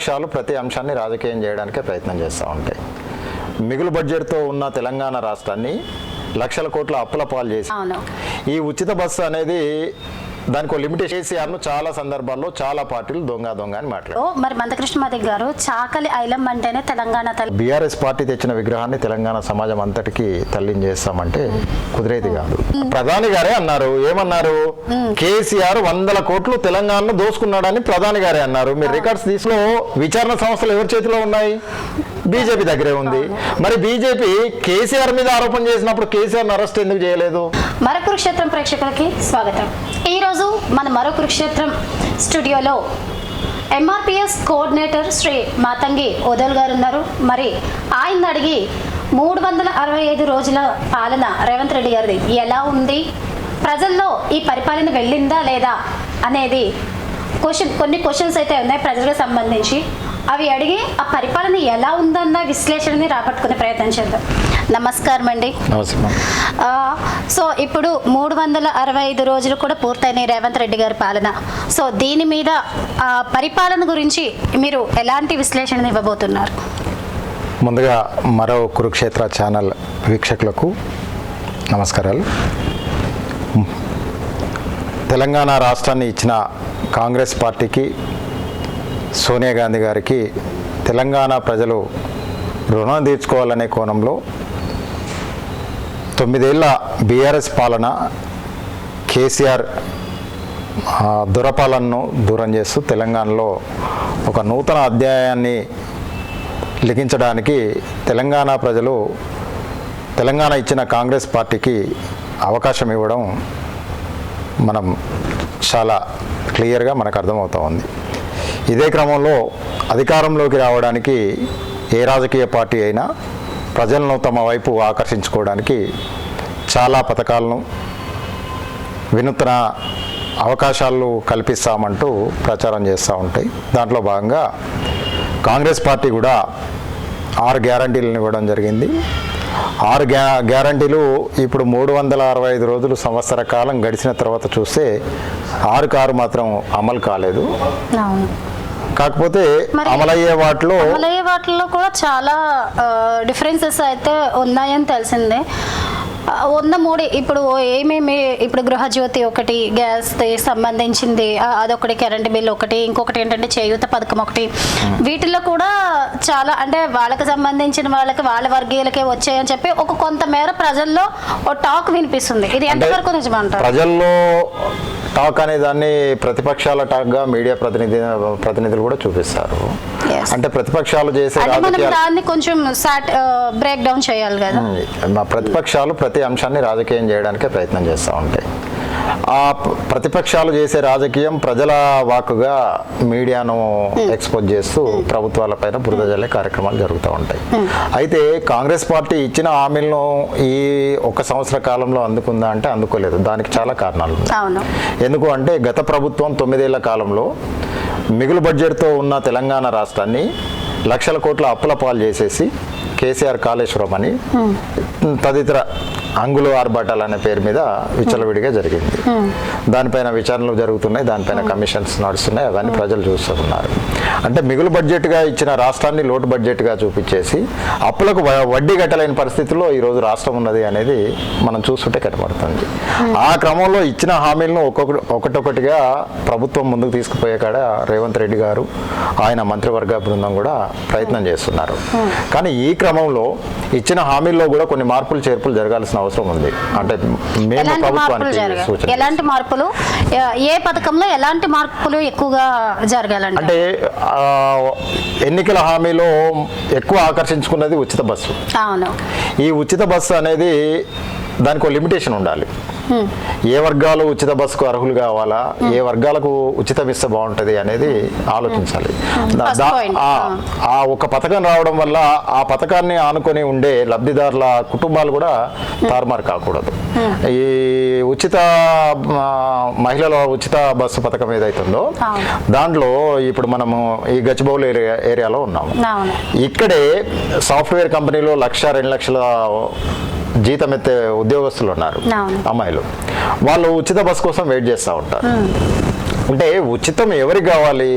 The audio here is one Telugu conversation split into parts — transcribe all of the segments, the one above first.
పక్షాలు ప్రతి అంశాన్ని రాజకీయం చేయడానికే ప్రయత్నం చేస్తూ ఉంటాయి. మిగులు బడ్జెట్తో ఉన్న తెలంగాణ రాష్ట్రాన్ని లక్షల కోట్ల అప్పుల పాలు చేసి ఈ ఉచిత బస్సు అనేది దానికి లిమిటేషన్ కేసీఆర్ను చాలా సందర్భాల్లో చాలా పార్టీలు దొంగ అని మాట్లాడారు. మరి మందకృష్ణమాది గారు చాకలి ఐలం అంటేనే తెలంగాణ బీఆర్ఎస్ పార్టీ తెచ్చిన విగ్రహాన్ని తెలంగాణ సమాజం అంతటికి తల్లిని చేస్తామంటే కుదిరేది కాదు. ప్రధాని గారే అన్నారు, ఏమన్నారు, కేసీఆర్ 100 కోట్లు తెలంగాణను దోసుకున్నాడని ప్రధాని గారే అన్నారు. మీరు రికార్డ్స్ తీసులో విచారణ సంస్థలు ఎవరి చేతిలో ఉన్నాయి? బీజేపీ దగ్గరే ఉంది. మరి బీజేపీ కేసీఆర్ మీద ఆరోపణ చేసినప్పుడు కేసీఆర్ అరెస్ట్ ఎందుకు చేయలేదు? మరో కురుక్షేత్రం ప్రేక్షకులకి స్వాగతం. ఈరోజు మన మరో కురుక్షేత్రం స్టూడియోలో ఎంఆర్పిఎస్ కోఆర్డినేటర్ శ్రీ మాతంగి ఓదల్ గారు ఉన్నారు. మరి ఆయన అడిగి 365 రోజుల పాలన రేవంత్ రెడ్డి గారిది ఎలా ఉంది, ప్రజల్లో ఈ పరిపాలన వెళ్ళిందా లేదా అనేది కొన్ని క్వశ్చన్స్ అయితే ఉన్నాయి ప్రజలకు సంబంధించి. అవి అడిగి ఆ పరిపాలన ఎలా ఉందన్న విశ్లేషణని రాబట్టుకునే ప్రయత్నం చేద్దాం. నమస్కారం అండి. సో ఇప్పుడు 365 రోజులు కూడా పూర్తయినాయి రేవంత్ రెడ్డి గారి పాలన. సో దీని మీద పరిపాలన గురించి మీరు ఎలాంటి విశ్లేషణ ఇవ్వబోతున్నారు? ముందుగా మరో కురుక్షేత్ర ఛానల్ వీక్షకులకు నమస్కారాలు. తెలంగాణ రాష్ట్రాన్ని ఇచ్చిన కాంగ్రెస్ పార్టీకి, సోనియా గాంధీ గారికి తెలంగాణ ప్రజలు రుణం తీర్చుకోవాలనే కోణంలో 9 ఏళ్ల బీఆర్ఎస్ పాలన, కేసీఆర్ దురపాలనను దూరం చేస్తూ తెలంగాణలో ఒక నూతన అధ్యాయాన్ని లిఖించడానికి తెలంగాణ ప్రజలు తెలంగాణ ఇచ్చిన కాంగ్రెస్ పార్టీకి అవకాశం ఇవ్వడం మనం చాలా క్లియర్గా మనకు అర్థమవుతూ ఉంది. ఇదే క్రమంలో అధికారంలోకి రావడానికి ఏ రాజకీయ పార్టీ అయినా ప్రజలను తమ వైపు ఆకర్షించుకోవడానికి చాలా పథకాలను, వినూత్న అవకాశాలు కల్పిస్తామంటూ ప్రచారం చేస్తూ ఉంటాయి. దాంట్లో భాగంగా కాంగ్రెస్ పార్టీ కూడా 6 గ్యారంటీలను ఇవ్వడం జరిగింది. 6 గ్యారంటీలు ఇప్పుడు 365 రోజులు సంవత్సర కాలం గడిచిన తర్వాత చూస్తే 6 మాత్రం అమలు కాలేదు. కాకపోతే అమలయ్యే వాటిలో కూడా చాలా డిఫరెన్సెస్ అయితే ఉన్నాయని తెలిసిందే. 103 ఇప్పుడు ఏమేమి, ఇప్పుడు గృహజ్యోతి ఒకటి, గ్యాస్ సంబంధించింది అదొకటి, కరెంట్ బిల్ ఒకటి, ఇంకొకటి ఏంటంటే చేయూత పథకం ఒకటి. వీటిల్లో కూడా చాలా అంటే వాళ్ళకి సంబంధించిన వాళ్ళ వర్గీయులకే వచ్చాయని చెప్పి ఒక కొంతమేర ప్రజల్లో ఓ టాక్ వినిపిస్తుంది. ఇది ఎంతవరకు నిజమంటారు? ప్రజల్లో టాక్ అనే దాన్ని ప్రతిపక్షాల టాక్గా మీడియా ప్రతినిధులు కూడా చూపిస్తారు. అంటే ప్రతిపక్షాలు చేసే దాన్ని కొంచెం బ్రేక్ డౌన్ చేయాలి కదా. ప్రతిపక్షాలు ప్రతి అంశాన్ని రాజకీయం చేయడానికే ప్రయత్నం చేస్తూ ఉంటాయి. ఆ ప్రతిపక్షాలు చేసే రాజకీయం ప్రజల వాక్కుగా మీడియాను ఎక్స్పోజ్ చేస్తూ ప్రభుత్వాలపైన బురద జల్లే కార్యక్రమాలు జరుగుతూ ఉంటాయి. అయితే కాంగ్రెస్ పార్టీ ఇచ్చిన హామీలను ఈ 1 సంవత్సర కాలంలో అందుకుందా అంటే అందుకోలేదు. దానికి చాలా కారణాలు ఉన్నాయి. ఎందుకు అంటే గత ప్రభుత్వం 9 ఏళ్ల కాలంలో మిగులు బడ్జెట్తో ఉన్న తెలంగాణ రాష్ట్రాన్ని లక్షల కోట్ల అప్పుల పాలు చేసేసి కేసీఆర్ కాళేశ్వరం అని తదితర అంగులు ఆర్భాటాలు అనే పేరు మీద విచ్చలవిడిగా జరిగింది. దానిపైన విచారణలు జరుగుతున్నాయి, దానిపైన కమిషన్స్ నడుస్తున్నాయి. అవన్నీ ప్రజలు చూస్తున్నారు. అంటే మిగులు బడ్జెట్గా ఇచ్చిన రాష్ట్రాన్ని లోటు బడ్జెట్గా చూపించేసి అప్పులకు వడ్డీ కట్టలేని పరిస్థితుల్లో ఈరోజు రాష్ట్రం ఉన్నది అనేది మనం చూస్తుంటే కనబడుతుంది. ఆ క్రమంలో ఇచ్చిన హామీలను ఒక్కొక్కటిగా ప్రభుత్వం ముందుకు తీసుకుపోయే కాడ రేవంత్ రెడ్డి గారు, ఆయన మంత్రివర్గ బృందం కూడా ప్రయత్నం చేస్తున్నారు. కానీ ఈ క్రమంలో ఇచ్చిన హామీల్లో కూడా కొన్ని మార్పులు చేర్పులు జరగాల్సిన అవసరం ఉంది. అంటే మేము ప్రభుత్వానికి ఎలాంటి మార్పులు, ఏ పథకంలో ఎలాంటి మార్పులు ఎక్కువగా జరగాలంటే, అంటే ఎన్నికల హామీలో ఎక్కువ ఆకర్షించుకున్నది ఉచిత బస్సు. ఈ ఉచిత బస్సు అనేది దానికి ఒక లిమిటేషన్ ఉండాలి. ఏ వర్గాలు ఉచిత బస్సుకు అర్హులు కావాలా, ఏ వర్గాలకు ఉచితం ఇస్తే బాగుంటుంది అనేది ఆలోచించాలి. ఆ ఒక పథకం రావడం వల్ల ఆ పథకాన్ని ఆనుకొని ఉండే లబ్ధిదారుల కుటుంబాలు కూడా తారుమారు కాకూడదు. ఈ ఉచిత మహిళల ఉచిత బస్సు పథకం ఏదైతుందో దాంట్లో ఇప్పుడు మనము ఈ గచ్చిబౌలి ఏరియాలో ఉన్నాము. ఇక్కడే సాఫ్ట్వేర్ కంపెనీలో 1,00,000-2 లక్షల జీతం ఎత్తే ఉద్యోగస్తులు ఉన్నారు, అమ్మాయిలు. వాళ్ళు ఉచిత బస్సు కోసం వెయిట్ చేస్తూ ఉంటారు. అంటే ఉచితం ఎవరికి కావాలి?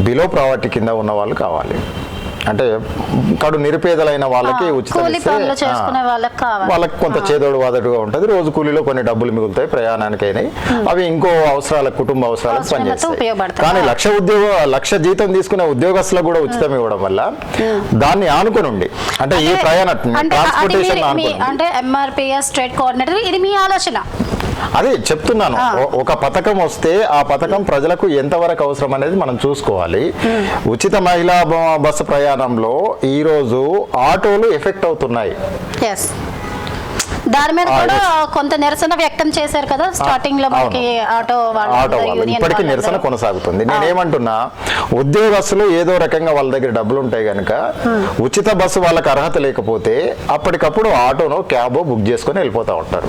బిలో ప్రావర్టీ కింద ఉన్న వాళ్ళు కావాలి. అంటే కడు నిరుపేదలైన వాళ్ళకి ఉచితం ఇస్తే వాళ్ళకి కొంత చేదోడు వాదడుగా ఉంటుంది. రోజు కూలీలో కొన్ని డబ్బులు మిగులుతాయి ప్రయాణానికైనా, అవి ఇంకో అవసరాలకు, కుటుంబ అవసరాలకు పనిచేస్తాయి. కానీ లక్ష జీతం తీసుకునే ఉద్యోగస్తులకు కూడా ఉచితం ఇవ్వడం వల్ల దాన్ని ఆనుకొని ఉండి, అంటే ఈ ప్రయాణ ట్రాన్స్పోర్టేషన్ అంటే ఎంఆర్పిఎస్ స్టేట్ కోఆర్డినేటర్, ఇది మీ ఆలోచన? అదే చెప్తున్నాను. ఒక పథకం వస్తే ఆ పథకం ప్రజలకు ఎంతవరకు అవసరం అనేది మనం చూసుకోవాలి. ఉచిత మహిళా బస్సు ప్రయాణంలో ఈ రోజు ఆటోలు ఎఫెక్ట్ అవుతున్నాయి. దాని మీద కూడా కొంత నిరసన వ్యక్తం చేశారు కదా స్టార్టింగ్ లో. ఆటో వాళ్ళు ఇప్పటికీ నిరసన కొనసాగుతుంది. నేనేమంటున్నా, ఉద్యోగస్తులు ఏదో రకంగా వాళ్ళ దగ్గర డబ్బులు ఉంటాయి కనుక ఉచిత బస్సు వాళ్ళకి అర్హత లేకపోతే అప్పటికప్పుడు ఆటోనో క్యాబో బుక్ చేసుకొని వెళ్ళిపోతూ ఉంటారు.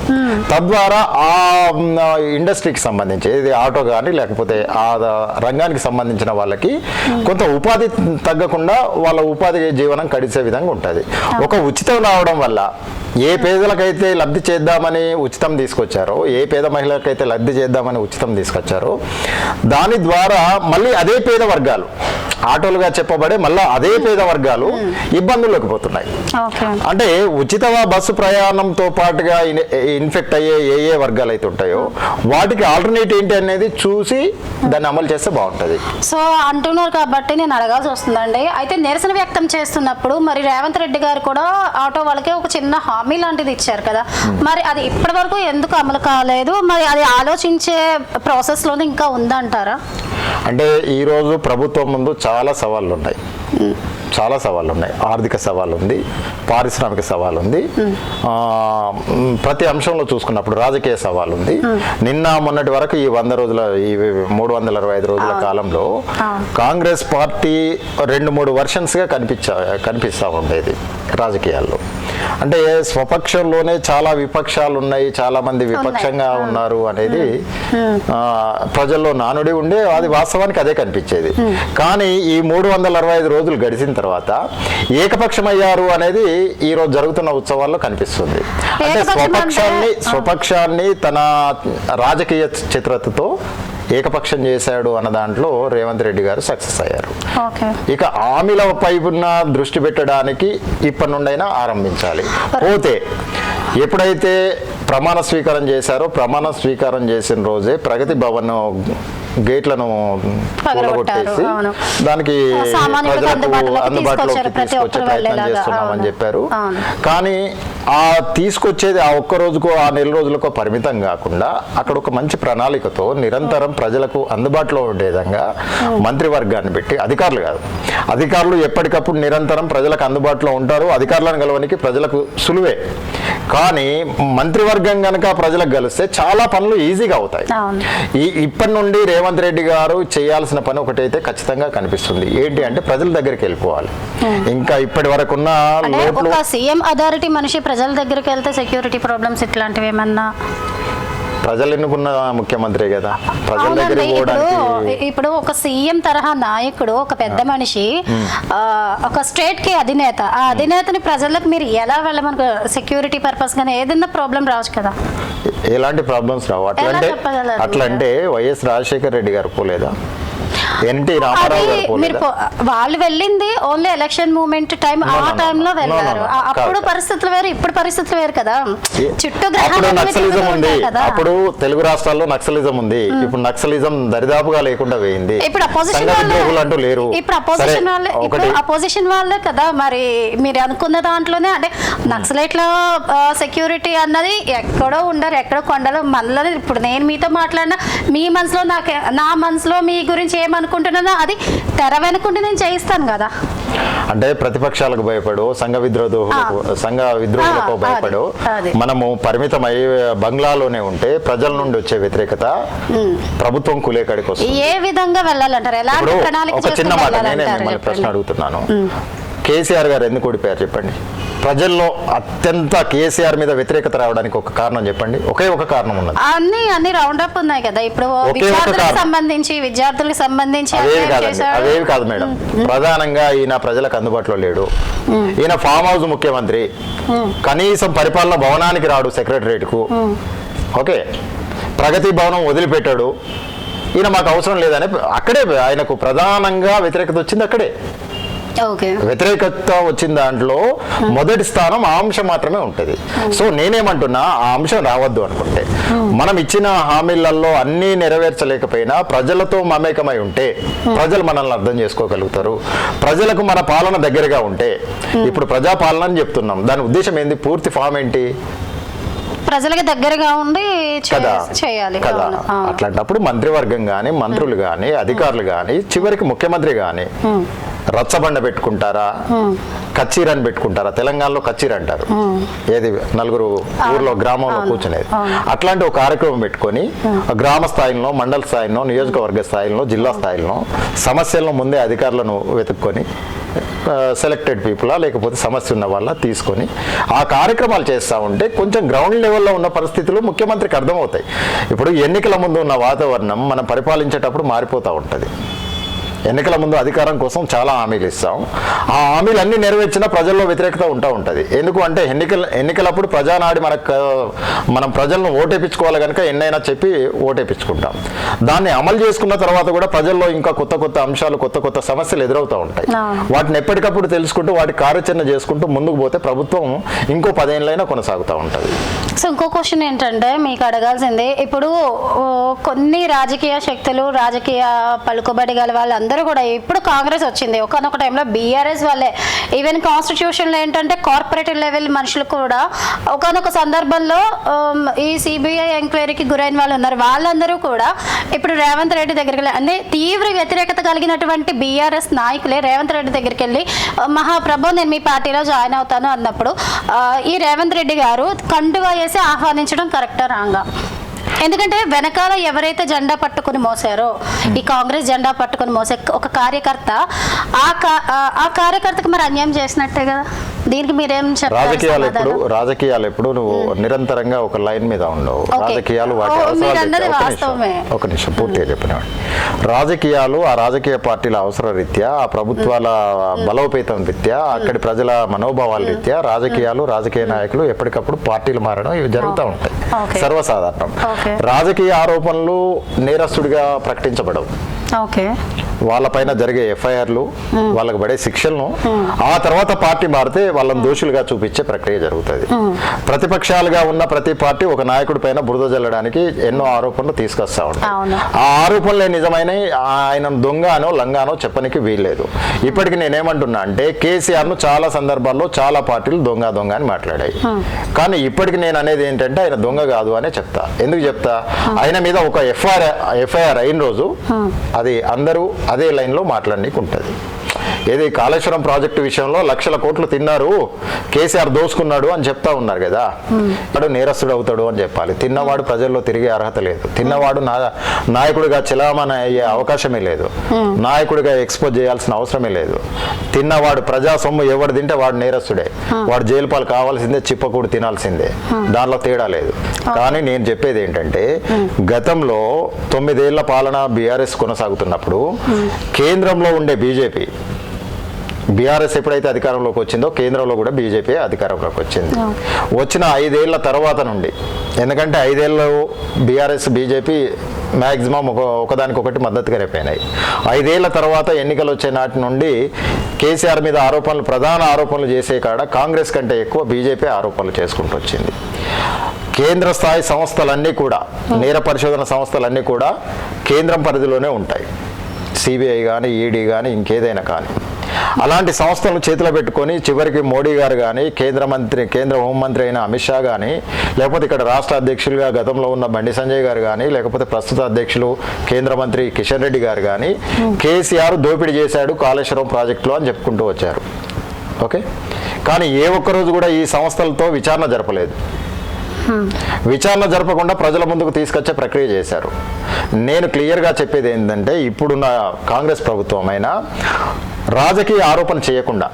తద్వారా ఆ ఇండస్ట్రీకి సంబంధించి ఇది ఆటో కానీ లేకపోతే ఆ రంగానికి సంబంధించిన వాళ్ళకి కొంత ఉపాధి తగ్గకుండా వాళ్ళ ఉపాధి జీవనం గడిచే విధంగా ఉంటుంది. ఒక ఉచితం రావడం వల్ల ఏ పేదలకైతే లబ్ధి చేద్దామని ఉచితం తీసుకొచ్చారో, ఏ పేద మహిళలకైతే లబ్ధి చేద్దామని ఉచితం తీసుకొచ్చారో, దాని ద్వారా మళ్ళీ అదే పేద వర్గాలు, ఆటోలుగా చెప్పబడే మళ్ళీ అదే పేద వర్గాలు ఇబ్బందుల్లోకి పోతున్నాయి. అంటే ఉచిత బస్సు ప్రయాణంతో పాటుగా ఇన్ఫెక్ట్ అయ్యే ఏ వర్గాలు అయితే ఉంటాయో వాటికి ఆల్టర్నేట్ ఏంటి అనేది చూసి దాన్ని అమలు చేస్తే బాగుంటుంది. సో అంటున్నారు కాబట్టి నేను అడగాల్సి వస్తుందండి. అయితే నిరసన వ్యక్తం చేస్తున్నప్పుడు మరి రేవంత్ రెడ్డి గారు కూడా ఆటో వాళ్ళకి ఒక చిన్న హామీ లాంటిది ఇచ్చారు కదా, మరి అది ఇప్పటి వరకు ఎందుకు అమలు కాలేదు? మరి అది ఆలోచించే ప్రాసెస్ లోనే ఇంకా ఉందంటారా? అంటే ఈరోజు ప్రభుత్వం ముందు చాలా సవాళ్ళు ఉన్నాయి. ఆర్థిక సవాళ్ళు ఉంది, పారిశ్రామిక సవాలు ఉంది, ప్రతి అంశంలో చూసుకున్నప్పుడు రాజకీయ సవాలు ఉంది. నిన్న మొన్నటి వరకు ఈ 100 రోజుల ఈ 365 రోజుల కాలంలో కాంగ్రెస్ పార్టీ 2-3 వర్షన్స్ గా కనిపిస్తా ఉండేది రాజకీయాల్లో. అంటే స్వపక్షంలోనే చాలా విపక్షాలు ఉన్నాయి, చాలా మంది విపక్షంగా ఉన్నారు అనేది ప్రజల్లో నానుడి ఉండే, అది వాస్తవానికి అదే కనిపించేది. కానీ ఈ 365 రోజులు గడిచిన తర్వాత ఏకపక్షమయ్యారు అనేది ఈ రోజు జరుగుతున్న ఉత్సవాల్లో కనిపిస్తుంది. అంటే స్వపక్షాన్ని తన రాజకీయ చిత్రతతో ఏకపక్షం చేశాడు అన్న దాంట్లో రేవంత్ రెడ్డి గారు సక్సెస్ అయ్యారు. ఇక హామీల పైన దృష్టి పెట్టడానికి ఇప్పటి నుండైనా ఆరంభించాలి. పోతే ఎప్పుడైతే ప్రమాణ స్వీకారం చేశారో, ప్రమాణ స్వీకారం చేసిన రోజే ప్రగతి భవన్ గేట్లను కూలగొట్టేసి దానికి ప్రజలకు అందుబాటులోకి తీసుకొచ్చే ప్రయత్నం చేస్తున్నామని చెప్పారు. కానీ ఆ తీసుకొచ్చేది ఆ ఒక్క రోజుకో ఆ నెల రోజులకో పరిమితం కాకుండా అక్కడ ఒక మంచి ప్రణాళికతో నిరంతరం ప్రజలకు అందుబాటులో ఉండే విధంగా మంత్రివర్గాన్ని పెట్టి, అధికారులు ఎప్పటికప్పుడు నిరంతరం ప్రజలకు అందుబాటులో ఉంటారు. అధికారులను కలవడానికి ప్రజలకు సులువే. కానీ మంత్రివర్గం కనుక ప్రజలకు కలిస్తే చాలా పనులు ఈజీగా అవుతాయి. ఇప్పటి నుండి రేవంత్ రెడ్డి గారు చేయాల్సిన పని ఒకటైతే ఖచ్చితంగా కనిపిస్తుంది. ఏంటి అంటే ప్రజల దగ్గరికి వెళ్ళిపోవాలి. ఇంకా ఇప్పటి వరకు ఉన్న సీఎం అథారిటీ మనిషి ప్రజల దగ్గరికి వెళ్తే సెక్యూరిటీ ప్రాబ్లమ్స్ ఇట్లాంటివి ఏమన్నా ప్రజలు ఎన్నుకున్న ముఖ్యమంత్రి కదా, ప్రజల దగ్గర ఇప్పుడు ఒక సీఎం తరహా నాయకుడు, ఒక పెద్ద మనిషి, ఒక స్టేట్ కి అధినేత, ఆ అధినేతని ప్రజలకు మీరు ఎలా వెళ్ళమని సెక్యూరిటీ పర్పస్ గానీ ఏదైనా ప్రాబ్లం రావచ్చు కదా? ఎలాంటి ప్రాబ్లమ్స్ రావు. అట్లంటే వైఎస్ రాజశేఖర రెడ్డి గారు పోలేదా? ఎన్టీ రామారావు గారు పోలేదా? వాళ్ళు వెళ్ళింది ఓన్లీ ఎలక్షన్ మూమెంట్ టైం, ఆ టైంలో వెళ్ళారు. అప్పుడు పరిస్థితులు వేరు, ఇప్పుడు పరిస్థితులు వేరు కదా. చుట్టూ నక్సలిజం ఉంది, అప్పుడు తెలుగు రాష్ట్రాల్లో నక్సలిజం ఉంది. ఇప్పుడు నక్సలిజం దరిదాపుగా లేకుండా పోయింది. ఇప్పుడు అపోజిషన్ అంటూ లేరు. ఇప్పుడు అపోజిషన్ వాళ్ళే కదా. మరి మీరు అనుకున్న దాంట్లోనే అంటే నక్సలైట్ల సెక్యూరిటీ అన్నది ఎక్కడో ఉండరు, ఎక్కడో కొండలో మనలో. ఇప్పుడు నేను మీతో మాట్లాడినా మీ మనసులో నా మనసులో మీ గురించి ఏమనుకుంటున్నానో అది తెర వెనుకుంటే నేను చేయిస్తాను కదా. అంటే ప్రతిపక్షాలకు భయపడు, సంఘ విద్రోహులకు భయపడు మనము పరిమితమై బంగ్లాలోనే ఉంటే ప్రజల నుండి వచ్చే వ్యతిరేకత ప్రభుత్వం కులేకాడికి వస్తుంది. ఏ విధంగా వెళ్ళాలంటారు? ఎలాంటి ప్రణాళిక? ఒక చిన్న మాట, నేనే మిమ్మల్ని ప్రశ్న అడుగుతున్నాను. కేసీఆర్ గారు ఎందుకు ఓడిపోయారు చెప్పండి? ప్రజల్లో అత్యంత కేసీఆర్ మీద వ్యతిరేకత రావడానికి ఒక కారణం చెప్పండి. ఒకే ఒక కారణం ఉన్నది. అన్ని రౌండ్ అప్ ఉన్నాయి కదా. ఇప్పుడు విద్యార్థులకు సంబంధించి అవేవి కాదు మేడం. ప్రధానంగా ఈయన ప్రజలకు అందుబాటులో లేడు. ఈయన ఫామ్ హౌస్ ముఖ్యమంత్రి, కనీసం పరిపాలన భవనానికి రాడు, సెక్రటరేట్ కు. ఓకే, ప్రగతి భవనం వదిలిపెట్టాడు. ఈయన మాకు అవసరం లేదని అక్కడే ఆయనకు ప్రధానంగా వ్యతిరేకత వచ్చింది అక్కడే. ఓకే, వ్యతిరేకత వచ్చిన దాంట్లో మొదటి స్థానం ఆ అంశం మాత్రమే ఉంటుంది. సో నేనేమంటున్నా, ఆ అంశం రావద్దు అనుకుంటే, మనం ఇచ్చిన హామీలలో అన్నీ నెరవేర్చలేకపోయినా ప్రజలతో మమేకమై ఉంటే ప్రజలు మనల్ని అర్థం చేసుకోగలుగుతారు. ప్రజలకు మన పాలన దగ్గరగా ఉంటే, ఇప్పుడు ప్రజాపాలన అని చెప్తున్నాం, దాని ఉద్దేశం ఏంది, పూర్తి ఫామ్ ఏంటి, ప్రజలకు దగ్గరగా ఉండి చేయాలి కదా. అట్లాంటప్పుడు మంత్రివర్గం కానీ, మంత్రులు కానీ, అధికారులు కానీ, చివరికి ముఖ్యమంత్రి కానీ రచ్చబండ పెట్టుకుంటారా, కచ్చీరని పెట్టుకుంటారా? తెలంగాణలో కచ్చీర అంటారు, ఏది నలుగురు ఊర్లో గ్రామంలో కూర్చునేది. అట్లాంటి ఒక కార్యక్రమం పెట్టుకొని గ్రామ స్థాయిలో, మండల స్థాయిలో, నియోజకవర్గ స్థాయిలో, జిల్లా స్థాయిలో సమస్యలను ముందే అధికారులను వెతుక్కొని సెలెక్టెడ్ పీపులా లేకపోతే సమస్య ఉన్న వాళ్ళ తీసుకొని ఆ కార్యక్రమాలు చేస్తూ ఉంటే కొంచెం గ్రౌండ్ లెవెల్లో ఉన్న పరిస్థితులు ముఖ్యమంత్రికి అర్థమవుతాయి. ఇప్పుడు ఎన్నికల ముందు ఉన్న వాతావరణం మనం పరిపాలించేటప్పుడు మారిపోతూ ఉంటుంది. ఎన్నికల ముందు అధికారం కోసం చాలా హామీలు ఇస్తాం, ఆ హామీలన్నీ నెరవేర్చినా ప్రజల్లో వ్యతిరేకత ఉంటుంది. ఎందుకు అంటే ఎన్నికలప్పుడు ప్రజానాడి మనం ప్రజలను ఓటేపించుకోవాలి కనుక ఎన్నైనా చెప్పి ఓటేపించుకుంటాం. దాన్ని అమలు చేసుకున్న తర్వాత కూడా ప్రజల్లో ఇంకా కొత్త కొత్త అంశాలు, కొత్త కొత్త సమస్యలు ఎదురవుతూ ఉంటాయి. వాటిని ఎప్పటికప్పుడు తెలుసుకుంటూ వాటి కార్యాచరణ చేసుకుంటూ ముందుకు పోతే ప్రభుత్వం ఇంకో 10 ఏళ్ళైనా కొనసాగుతూ ఉంటుంది. సో ఇంకో క్వశ్చన్ ఏంటంటే మీకు అడగాల్సింది, ఇప్పుడు కొన్ని రాజకీయ శక్తులు, రాజకీయ పలుకుబడి గల వాళ్ళందరూ కూడా, ఇప్పుడు కాంగ్రెస్ వచ్చింది, ఒకనొక టైంలో బీఆర్ఎస్ వాళ్ళే, ఈవెన్ కాన్స్టిట్యూషన్లో ఏంటంటే కార్పొరేటివ్ లెవెల్ మనుషులు కూడా ఒకనొక సందర్భంలో ఈ సిబిఐ ఎంక్వైరీకి గురైన వాళ్ళు ఉన్నారు. వాళ్ళందరూ కూడా ఇప్పుడు రేవంత్ రెడ్డి దగ్గరికి వెళ్ళి, అంటే తీవ్ర వ్యతిరేకత కలిగినటువంటి బీఆర్ఎస్ నాయకులే రేవంత్ రెడ్డి దగ్గరికి వెళ్ళి, మహాప్రభు నేను మీ పార్టీలో జాయిన్ అవుతాను అన్నప్పుడు ఈ రేవంత్ రెడ్డి గారు కండువా వేసి ఆహ్వానించడం కరెక్టా రాంగా? ఎందుకంటే వెనకాల ఎవరైతే జెండా పట్టుకుని మోసారో, ఈ కాంగ్రెస్ జెండా పట్టుకుని మోసే ఒక కార్యకర్త, ఆ కార్యకర్తకు మరి అన్యాయం చేసినట్టే కదా. దీనికి మీరేం చెప్తారు? రాజకీయాలు ఎప్పుడు నువ్వు నిరంతరంగా ఒక లైన్ మీద ఉండవు. రాజకీయాలు ఒక నిమిషం పూర్తిగా చెప్పినవాడు. రాజకీయాలు ఆ రాజకీయ పార్టీల అవసర రీత్యా, ఆ ప్రభుత్వాల బలోపేతం రీత్యా, అక్కడి ప్రజల మనోభావాల రీత్యా రాజకీయాలు, రాజకీయ నాయకులు ఎప్పటికప్పుడు పార్టీలు మారడం ఇవి జరుగుతూ ఉంటాయి, సర్వసాధారణం. రాజకీయ ఆరోపణలు నేరస్తుడిగా ప్రకటించబడవు. వాళ్ళపైన జరిగే ఎఫ్ఐఆర్లు, వాళ్ళకి పడే శిక్షలను ఆ తర్వాత పార్టీ మారితే వాళ్ళని దోషులుగా చూపించే ప్రక్రియ జరుగుతుంది. ప్రతిపక్షాలుగా ఉన్న ప్రతి పార్టీ ఒక నాయకుడి పైన బురద జల్లడానికి ఎన్నో ఆరోపణలు తీసుకొస్తా ఉంటాయి. ఆ ఆరోపణలే నిజమైన ఆయన దొంగనో లంగానో చెప్పనికి వీల్లేదు. ఇప్పటికి నేనేమంటున్నా అంటే కేసీఆర్ ను చాలా సందర్భాల్లో చాలా పార్టీలు దొంగ దొంగ అని మాట్లాడాయి. కానీ ఇప్పటికి నేను అనేది ఏంటంటే ఆయన దొంగ కాదు అనే చెప్తా. ఎందుకు చెప్తా? ఆయన మీద ఒక ఎఫ్ఐఆర్ అయిన రోజు అది అందరూ అదే లైన్లో మాట్లాడనీకి ఉంటుంది. ఏది కాళేశ్వరం ప్రాజెక్టు విషయంలో లక్షల కోట్లు తిన్నారు, కేసీఆర్ దోసుకున్నాడు అని చెప్తా ఉన్నారు కదా. వాడు నేరస్తుడు అవుతాడు అని చెప్పాలి. తిన్నవాడు ప్రజల్లో తిరిగే అర్హత లేదు. తిన్నవాడు నాయకుడిగా చలామణి అయ్యే అవకాశమే లేదు. నాయకుడిగా ఎక్స్పోజ్ చేయాల్సిన అవసరమే లేదు. తిన్నవాడు ప్రజా సొమ్ము ఎవడు తింటే వాడు నేరస్తుడే. వాడు జైలు పాలు కావాల్సిందే, చిప్పకూడు తినాల్సిందే, దానిలో తేడా లేదు. కానీ నేను చెప్పేది ఏంటంటే గతంలో 9 ఏళ్ల పాలన బీఆర్ఎస్ కొనసాగుతున్నప్పుడు కేంద్రంలో ఉండే బీఆర్ఎస్ ఎప్పుడైతే అధికారంలోకి వచ్చిందో కేంద్రంలో కూడా బీజేపీ అధికారంలోకి వచ్చింది. వచ్చిన 5 ఏళ్ల తర్వాత నుండి, ఎందుకంటే 5 ఏళ్ళు బీఆర్ఎస్ బీజేపీ మ్యాక్సిమం ఒకదానికొకటి మద్దతుగానే పోయినాయి. 5 ఏళ్ల తర్వాత ఎన్నికలు వచ్చే నాటి నుండి కేసీఆర్ మీద ప్రధాన ఆరోపణలు చేసే కాడ కాంగ్రెస్ కంటే ఎక్కువ బీజేపీ ఆరోపణలు చేసుకుంటూ వచ్చింది. కేంద్ర స్థాయి సంస్థలన్నీ కూడా, నేర పరిశోధన సంస్థలన్నీ కూడా కేంద్రం పరిధిలోనే ఉంటాయి. సిబిఐ కానీ, ఈడీ కానీ, ఇంకేదైనా కానీ. అలాంటి సంస్థలను చేతిలో పెట్టుకొని చివరికి మోడీ గారు కానీ, కేంద్ర హోంమంత్రి అయిన అమిత్ షా కానీ, లేకపోతే ఇక్కడ రాష్ట్ర అధ్యక్షులుగా గతంలో ఉన్న బండి సంజయ్ గారు కానీ, లేకపోతే ప్రస్తుత అధ్యక్షులు కేంద్ర మంత్రి కిషన్ రెడ్డి గారు కానీ కేసీఆర్ దోపిడీ చేశాడు కాళేశ్వరం ప్రాజెక్టులో అని చెప్పుకుంటూ వచ్చారు. ఓకే, కానీ ఏ ఒక్కరోజు కూడా ఈ సంస్థలతో విచారణ జరపలేదు. విచారణ జరపకుండా ప్రజల ముందుకు తీసుకొచ్చే ప్రక్రియ చేశారు. నేను క్లియర్గా చెప్పేది ఏంటంటే ఇప్పుడున్న కాంగ్రెస్ ప్రభుత్వం అయినా రాజకీయ ఆరోపణ చేయకుండా,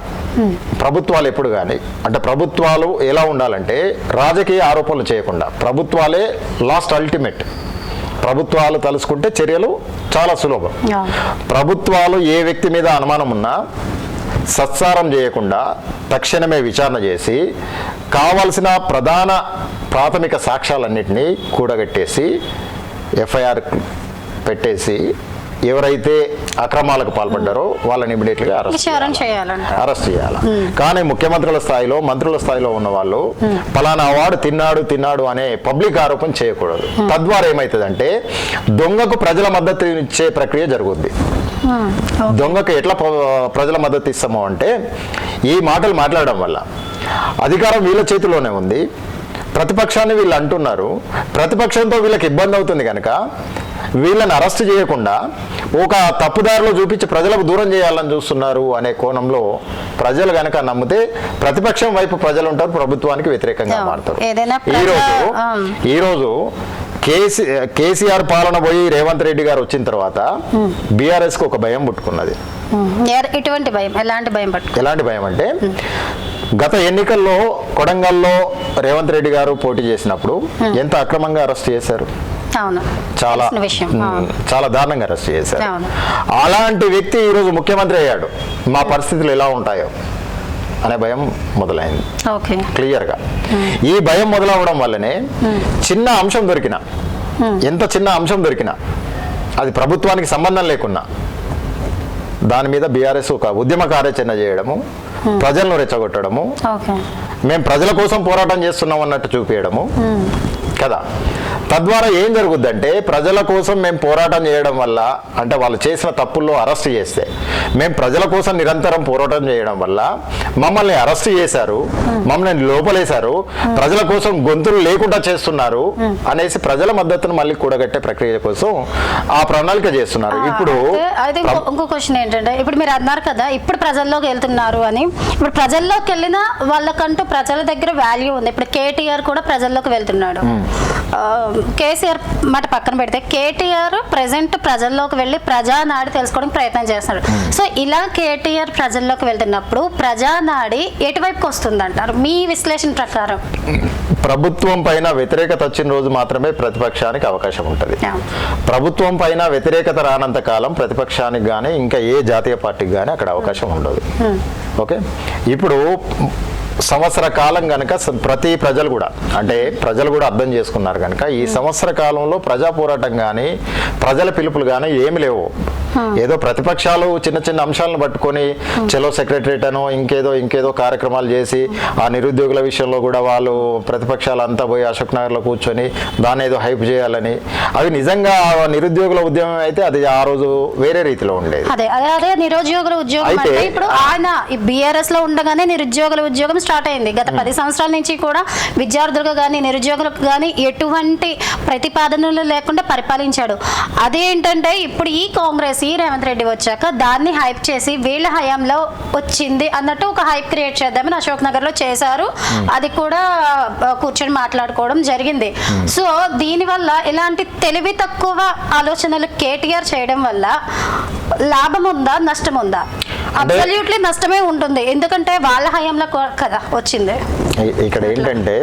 ప్రభుత్వాలు ఎప్పుడు కానీ, అంటే ప్రభుత్వాలు ఎలా ఉండాలంటే రాజకీయ ఆరోపణలు చేయకుండా, ప్రభుత్వాలే లాస్ట్ అల్టిమేట్. ప్రభుత్వాలు తలుసుకుంటే చర్యలు చాలా సులభం. ప్రభుత్వాలు ఏ వ్యక్తి మీద అనుమానం ఉన్నా సత్సారం చేయకుండా తక్షణమే విచారణ చేసి కావలసిన ప్రాథమిక సాక్ష్యాలన్నింటినీ కూడగట్టేసి ఎఫ్ఐఆర్ పెట్టేసి ఎవరైతే అక్రమాలకు పాల్పడ్డారో వాళ్ళని ఇమీడియట్గా అరెస్ట్ చేయాలి. కానీ ముఖ్యమంత్రుల స్థాయిలో మంత్రుల స్థాయిలో ఉన్న వాళ్ళు పలానా వాడు తిన్నాడు అనే పబ్లిక్ ఆరోపణ చేయకూడదు. తద్వారా ఏమవుతుందంటే దొంగకు ప్రజల మద్దతు ఇచ్చే ప్రక్రియ జరుగుద్ది. దొంగకు ఎట్లా ప్రజల మద్దతు ఇస్తామో అంటే ఈ మాటలు మాట్లాడడం వల్ల అధికారం వీళ్ళ చేతిలోనే ఉంది, ప్రతిపక్షాన్ని వీళ్ళు అంటున్నారు, ప్రతిపక్షంతో వీళ్ళకి ఇబ్బంది అవుతుంది కనుక వీళ్ళని అరెస్ట్ చేయకుండా ఒక తప్పుదారిలో చూపించి ప్రజలకు దూరం చేయాలని చూస్తున్నారు అనే కోణంలో ప్రజలు గనక నమ్మితే ప్రతిపక్షం వైపు ప్రజలు ఉంటారు, ప్రభుత్వానికి వ్యతిరేకంగా మారుతారు. ఈరోజు కేసీఆర్ పాలన పోయి రేవంత్ రెడ్డి గారు వచ్చిన తర్వాత బీఆర్ఎస్ కు ఒక భయం పుట్టుకున్నది. ఎటువంటి భయం? ఎలాంటి భయం అంటే గత ఎన్నికల్లో కొడంగల్లో రేవంత్ రెడ్డి గారు పోటీ చేసినప్పుడు ఎంత అక్రమంగా అరెస్ట్ చేశారు, చాలా దారుణంగా అరెస్ట్ చేశారు. అలాంటి వ్యక్తి ఈరోజు ముఖ్యమంత్రి అయ్యాడు, మా పరిస్థితులు ఎలా ఉంటాయో అనే భయం మొదలైంది క్లియర్గా. ఈ భయం మొదలవడం వల్లనే చిన్న అంశం దొరికినా, ఎంత చిన్న అంశం దొరికినా అది ప్రభుత్వానికి సంబంధం లేకున్నా దాని మీద బీఆర్ఎస్ ఒక ఉద్యమ కార్యాచరణ చేయడము, ప్రజలను రెచ్చగొట్టడము, మేము ప్రజల కోసం పోరాటం చేస్తున్నాం అన్నట్టు చూపించడము కదా. తద్వారా ఏం జరుగుద్దంటే ప్రజల కోసం మేము పోరాటం చేయడం వల్ల, అంటే వాళ్ళు చేసిన తప్పుల్లో అరెస్ట్ చేస్తే మేము ప్రజల కోసం నిరంతరం పోరాటం చేయడం వల్ల మమ్మల్ని అరెస్ట్ చేశారు, మమ్మల్ని లోపలేశారు, ప్రజల కోసం గొంతులు లేకుండా చేస్తున్నారు అనేసి ప్రజల మద్దతును మళ్ళీ కూడగట్టే ప్రక్రియ కోసం ఆ ప్రణాళిక చేస్తున్నారు. ఇప్పుడు ఇంకో క్వశ్చన్ ఏంటంటే, ఇప్పుడు మీరు అన్నారు కదా ఇప్పుడు ప్రజల్లోకి వెళ్తున్నారు అని, ఇప్పుడు ప్రజల్లోకి వెళ్ళిన వాళ్ళకంటూ ప్రజల దగ్గర వాల్యూ ఉంది. ఇప్పుడు కేటీఆర్ కూడా ప్రజల్లోకి వెళ్తున్నాడు, కేసీఆర్ మాట పక్కన పెడితే కేటీఆర్ ప్రెసెంట్ ప్రజల్లోకి వెళ్ళి ప్రజానాడి తెలుసుకోవడానికి ప్రయత్నం చేస్తున్నాడు. సో ఇలా కేటీఆర్ ప్రజల్లోకి వెళ్తున్నప్పుడు ప్రజానాడి ఎటువైపుకి వస్తుంది అంటారు మీ విశ్లేషణ ప్రకారం? ప్రభుత్వం పైన వ్యతిరేకత వచ్చిన రోజు మాత్రమే ప్రతిపక్షానికి అవకాశం ఉంటుంది. ప్రభుత్వం పైన వ్యతిరేకత రానంత కాలం ప్రతిపక్షానికి కానీ ఇంకా ఏ జాతీయ పార్టీకి కానీ అక్కడ అవకాశం ఉండదు. ఓకే, ఇప్పుడు సంవత్సర కాలం కనుక ప్రతి ప్రజలు కూడా అర్థం చేసుకున్నారు కనుక ఈ సంవత్సర కాలంలో ప్రజా పోరాటం కానీ ప్రజల పిలుపులు కానీ ఏమి లేవు. ఏదో ప్రతిపక్షాలు చిన్న చిన్న అంశాలను పట్టుకొని చలో సెక్రటరేట్ అనో ఇంకేదో కార్యక్రమాలు చేసి ఆ నిరుద్యోగుల విషయంలో కూడా వాళ్ళు ప్రతిపక్షాలు అంతా పోయి అశోక్ నగర్లో కూర్చొని దాన్ని ఏదో హైప్ చేయాలని, అవి నిజంగా నిరుద్యోగుల ఉద్యమం అయితే అది ఆ రోజు వేరే రీతిలో ఉండేది. అదే నిరుద్యోగుల ఉద్యోగం అంటే ఇప్పుడు ఆయన బీఆర్ఎస్ లో ఉండగానే నిరుద్యోగుల ఉద్యోగం స్టార్ట్ అయింది. గత 10 సంవత్సరాల నుంచి కూడా విద్యార్థులకు కానీ నిరుద్యోగులకు కానీ ఎటువంటి ప్రతిపాదనలు లేకుండా పరిపాలించాడు. అదేంటంటే ఇప్పుడు ఈ కాంగ్రెస్ రేవంత్ రెడ్డి వచ్చాక దాన్ని హైప్ చేసి వీళ్ళ హయాంలో వచ్చింది అన్నట్టు ఒక హైప్ క్రియేట్ చేద్దామని అశోక్ నగర్ లో చేశారు. అది కూడా కూర్చొని మాట్లాడుకోవడం జరిగింది. సో దీనివల్ల ఇలాంటి తెలివి తక్కువ ఆలోచనలు కేటీఆర్ చేయడం వల్ల లాభం ఉందా నష్టం ఉందా? అబ్సల్యూట్లీ నష్టమే ఉంటుంది, ఎందుకంటే వాళ్ళ హయాంలో కదా వచ్చింది. ఇక్కడ ఏంటంటే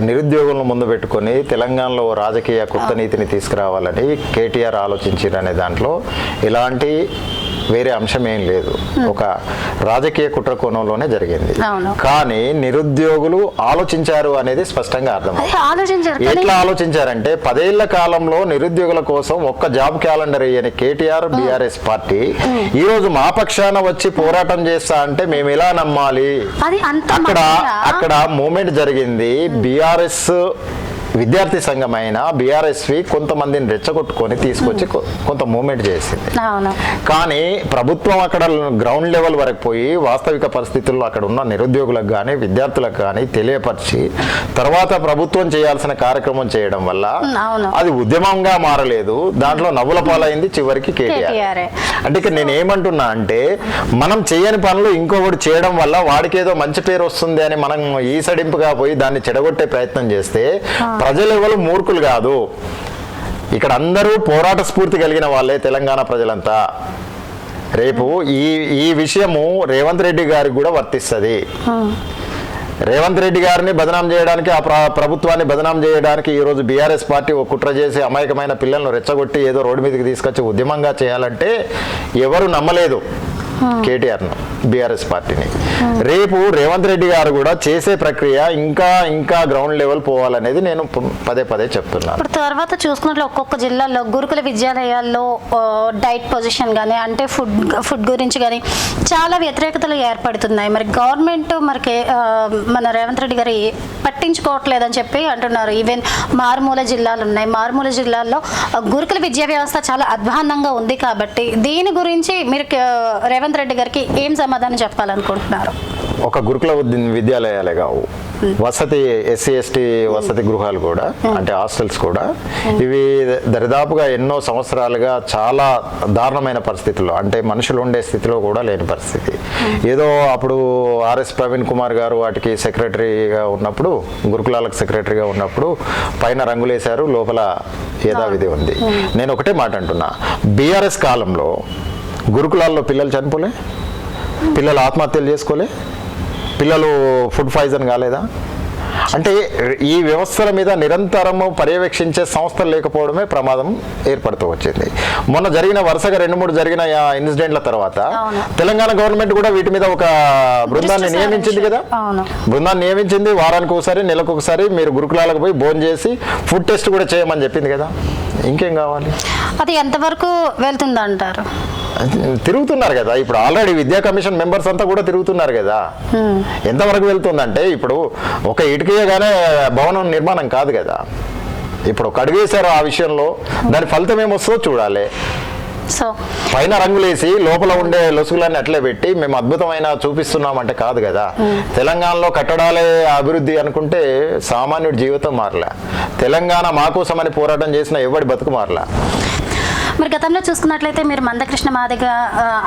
నిరుద్యోగులను ముందు పెట్టుకొని తెలంగాణలో రాజకీయ కొత్త నీతిని తీసుకురావాలని కేటీఆర్ ఆలోచించారనే దాంట్లో ఎలాంటి వేరే అంశం ఏం లేదు, ఒక రాజకీయ కుట్ర కోణంలోనే జరిగింది. కానీ నిరుద్యోగులు ఆలోచించారు అనేది స్పష్టంగా అర్థమైంది. ఎట్లా ఆలోచించారంటే 10 ఏళ్ల కాలంలో నిరుద్యోగుల కోసం ఒక్క జాబ్ క్యాలెండర్ అయ్యని కేటీఆర్ బీఆర్ఎస్ పార్టీ ఈ రోజు మా పక్షాన వచ్చి పోరాటం చేస్తా అంటే మేము ఎలా నమ్మాలి? అక్కడ మూమెంట్ జరిగింది. బీఆర్ఎస్ విద్యార్థి సంఘమైన బీఆర్ఎస్వి కొంతమందిని రెచ్చగొట్టుకొని తీసుకొచ్చి కొంత మూవ్మెంట్ చేసింది. కానీ ప్రభుత్వం అక్కడ గ్రౌండ్ లెవెల్ వరకు పోయి వాస్తవిక పరిస్థితుల్లో అక్కడ ఉన్న నిరుద్యోగులకు కానీ విద్యార్థులకు కానీ తెలియపరిచి తర్వాత ప్రభుత్వం చేయాల్సిన కార్యక్రమం చేయడం వల్ల అది ఉద్యమంగా మారలేదు, దాంట్లో నవ్వుల పాలైంది చివరికి కేటీఆర్. అంటే ఇక్కడ నేను ఏమంటున్నా అంటే మనం చేయని పనులు ఇంకొకటి చేయడం వల్ల వాడికి ఏదో మంచి పేరు వస్తుంది అని మనం ఈసడింపుగా పోయి దాన్ని చెడగొట్టే ప్రయత్నం చేస్తే ప్రజలు ఎవరు మూర్ఖులు కాదు. ఇక్కడ అందరూ పోరాట స్ఫూర్తి కలిగిన వాళ్ళే తెలంగాణ ప్రజలంతా. రేపు ఈ విషయము రేవంత్ రెడ్డి గారికి కూడా వర్తిస్తుంది. రేవంత్ రెడ్డి గారిని బదనాం చేయడానికి, ఆ ప్రభుత్వాన్ని బదనాం చేయడానికి ఈరోజు బీఆర్ఎస్ పార్టీ ఒక కుట్ర చేసి అమాయకమైన పిల్లలను రెచ్చగొట్టి ఏదో రోడ్డు మీదకి తీసుకొచ్చి ఉద్యమంగా చేయాలంటే ఎవరు నమ్మలేదు. కేటీఆర్ను, బీఆర్ఎస్ పార్టీని. రేపు రేవంత్ రెడ్డి గారు కూడా చేసే ప్రక్రియ ఇంకా ఇంకా గ్రౌండ్ లెవెల్ పోవాలనేది నేను పదే పదే చెప్తున్నాను. ఇప్పుడు తర్వాత చూసుకున్నట్లు ఒక్కొక్క జిల్లాలో గురుకుల విద్యాలయాల్లో డైట్ పొజిషన్ కానీ అంటే ఫుడ్ గురించి కానీ చాలా వ్యతిరేకతలు ఏర్పడుతున్నాయి. మరి గవర్నమెంట్ మన రేవంత్ రెడ్డి గారు పట్టించుకోవట్లేదని చెప్పి అంటున్నారు. ఈవెన్ మారుమూల జిల్లాలు ఉన్నాయి, మారుమూల జిల్లాల్లో గురుకుల విద్యా వ్యవస్థ చాలా అధ్వాన్నంగా ఉంది. కాబట్టి దీని గురించి మీరు రేవంత్ రెడ్డి గారికి ఏం సమాధానం చెప్పాలనుకుంటున్నారు? ఒక గురుకుల విద్యాలయాలే కావు, వసతి ఎస్సీ ఎస్టీ వసతి గృహాలు కూడా అంటే హాస్టల్స్ కూడా ఇవి దరిదాపుగా ఎన్నో సంవత్సరాలుగా చాలా దారుణమైన పరిస్థితుల్లో అంటే మనుషులు ఉండే స్థితిలో కూడా లేని పరిస్థితి. ఏదో అప్పుడు ఆర్ఎస్ ప్రవీణ్ కుమార్ గారు వాటికి సెక్రటరీగా ఉన్నప్పుడు, గురుకులాలకు సెక్రటరీగా ఉన్నప్పుడు పైన రంగులేశారు, లోపల యథావిధి ఉంది. నేను ఒకటే మాట అంటున్నా, బీఆర్ఎస్ కాలంలో గురుకులాల్లో పిల్లలు చనిపోలే, పిల్లలు ఆత్మహత్యలు చేసుకోలే, పిల్లలు ఫుడ్ పాయిజన్ కాలేదా? అంటే ఈ వ్యవస్థల మీద నిరంతరము పర్యవేక్షించే సంస్థలు లేకపోవడమే ప్రమాదం ఏర్పడుతూ వచ్చింది. మొన్న జరిగిన వరుసగా 2-3 జరిగిన ఇన్సిడెంట్ల తర్వాత తెలంగాణ గవర్నమెంట్ కూడా వీటి మీద ఒక బృందాన్ని నియమించింది కదా. బృందాన్ని నియమించింది, వారానికి ఒకసారి నెలకు ఒకసారి మీరు గురుకులాలకు పోయి భోజనం చేసి ఫుడ్ టెస్ట్ కూడా చేయమని చెప్పింది కదా. ఇంకేం కావాలి? అది ఎంతవరకు వెళ్తుందంటారు? తిరుగుతున్నారు కదా, ఇప్పుడు ఆల్రెడీ విద్యా కమిషన్ మెంబర్స్ అంతా కూడా తిరుగుతున్నారు కదా. ఎంతవరకు వెళ్తుందంటే ఇప్పుడు ఒక ఇటుకగానే భవనం నిర్మాణం కాదు కదా. ఇప్పుడు ఒక అడుగేశారు ఆ విషయంలో, దాని ఫలితం ఏమొస్తుందో చూడాలి. సో పైన రంగులేసి లోపల ఉండే లొసుగులన్నీ అట్లే పెట్టి మేము అద్భుతమైన చూపిస్తున్నామంటే కాదు కదా. తెలంగాణలో కట్టడాలే అభివృద్ధి అనుకుంటే సామాన్యుడి జీవితం మారలే. తెలంగాణ మా కోసమని పోరాటం చేసిన ఎవడి బతుకు మారలే. మరి గతంలో చూసుకున్నట్లయితే మీరు మందకృష్ణ మాదిగ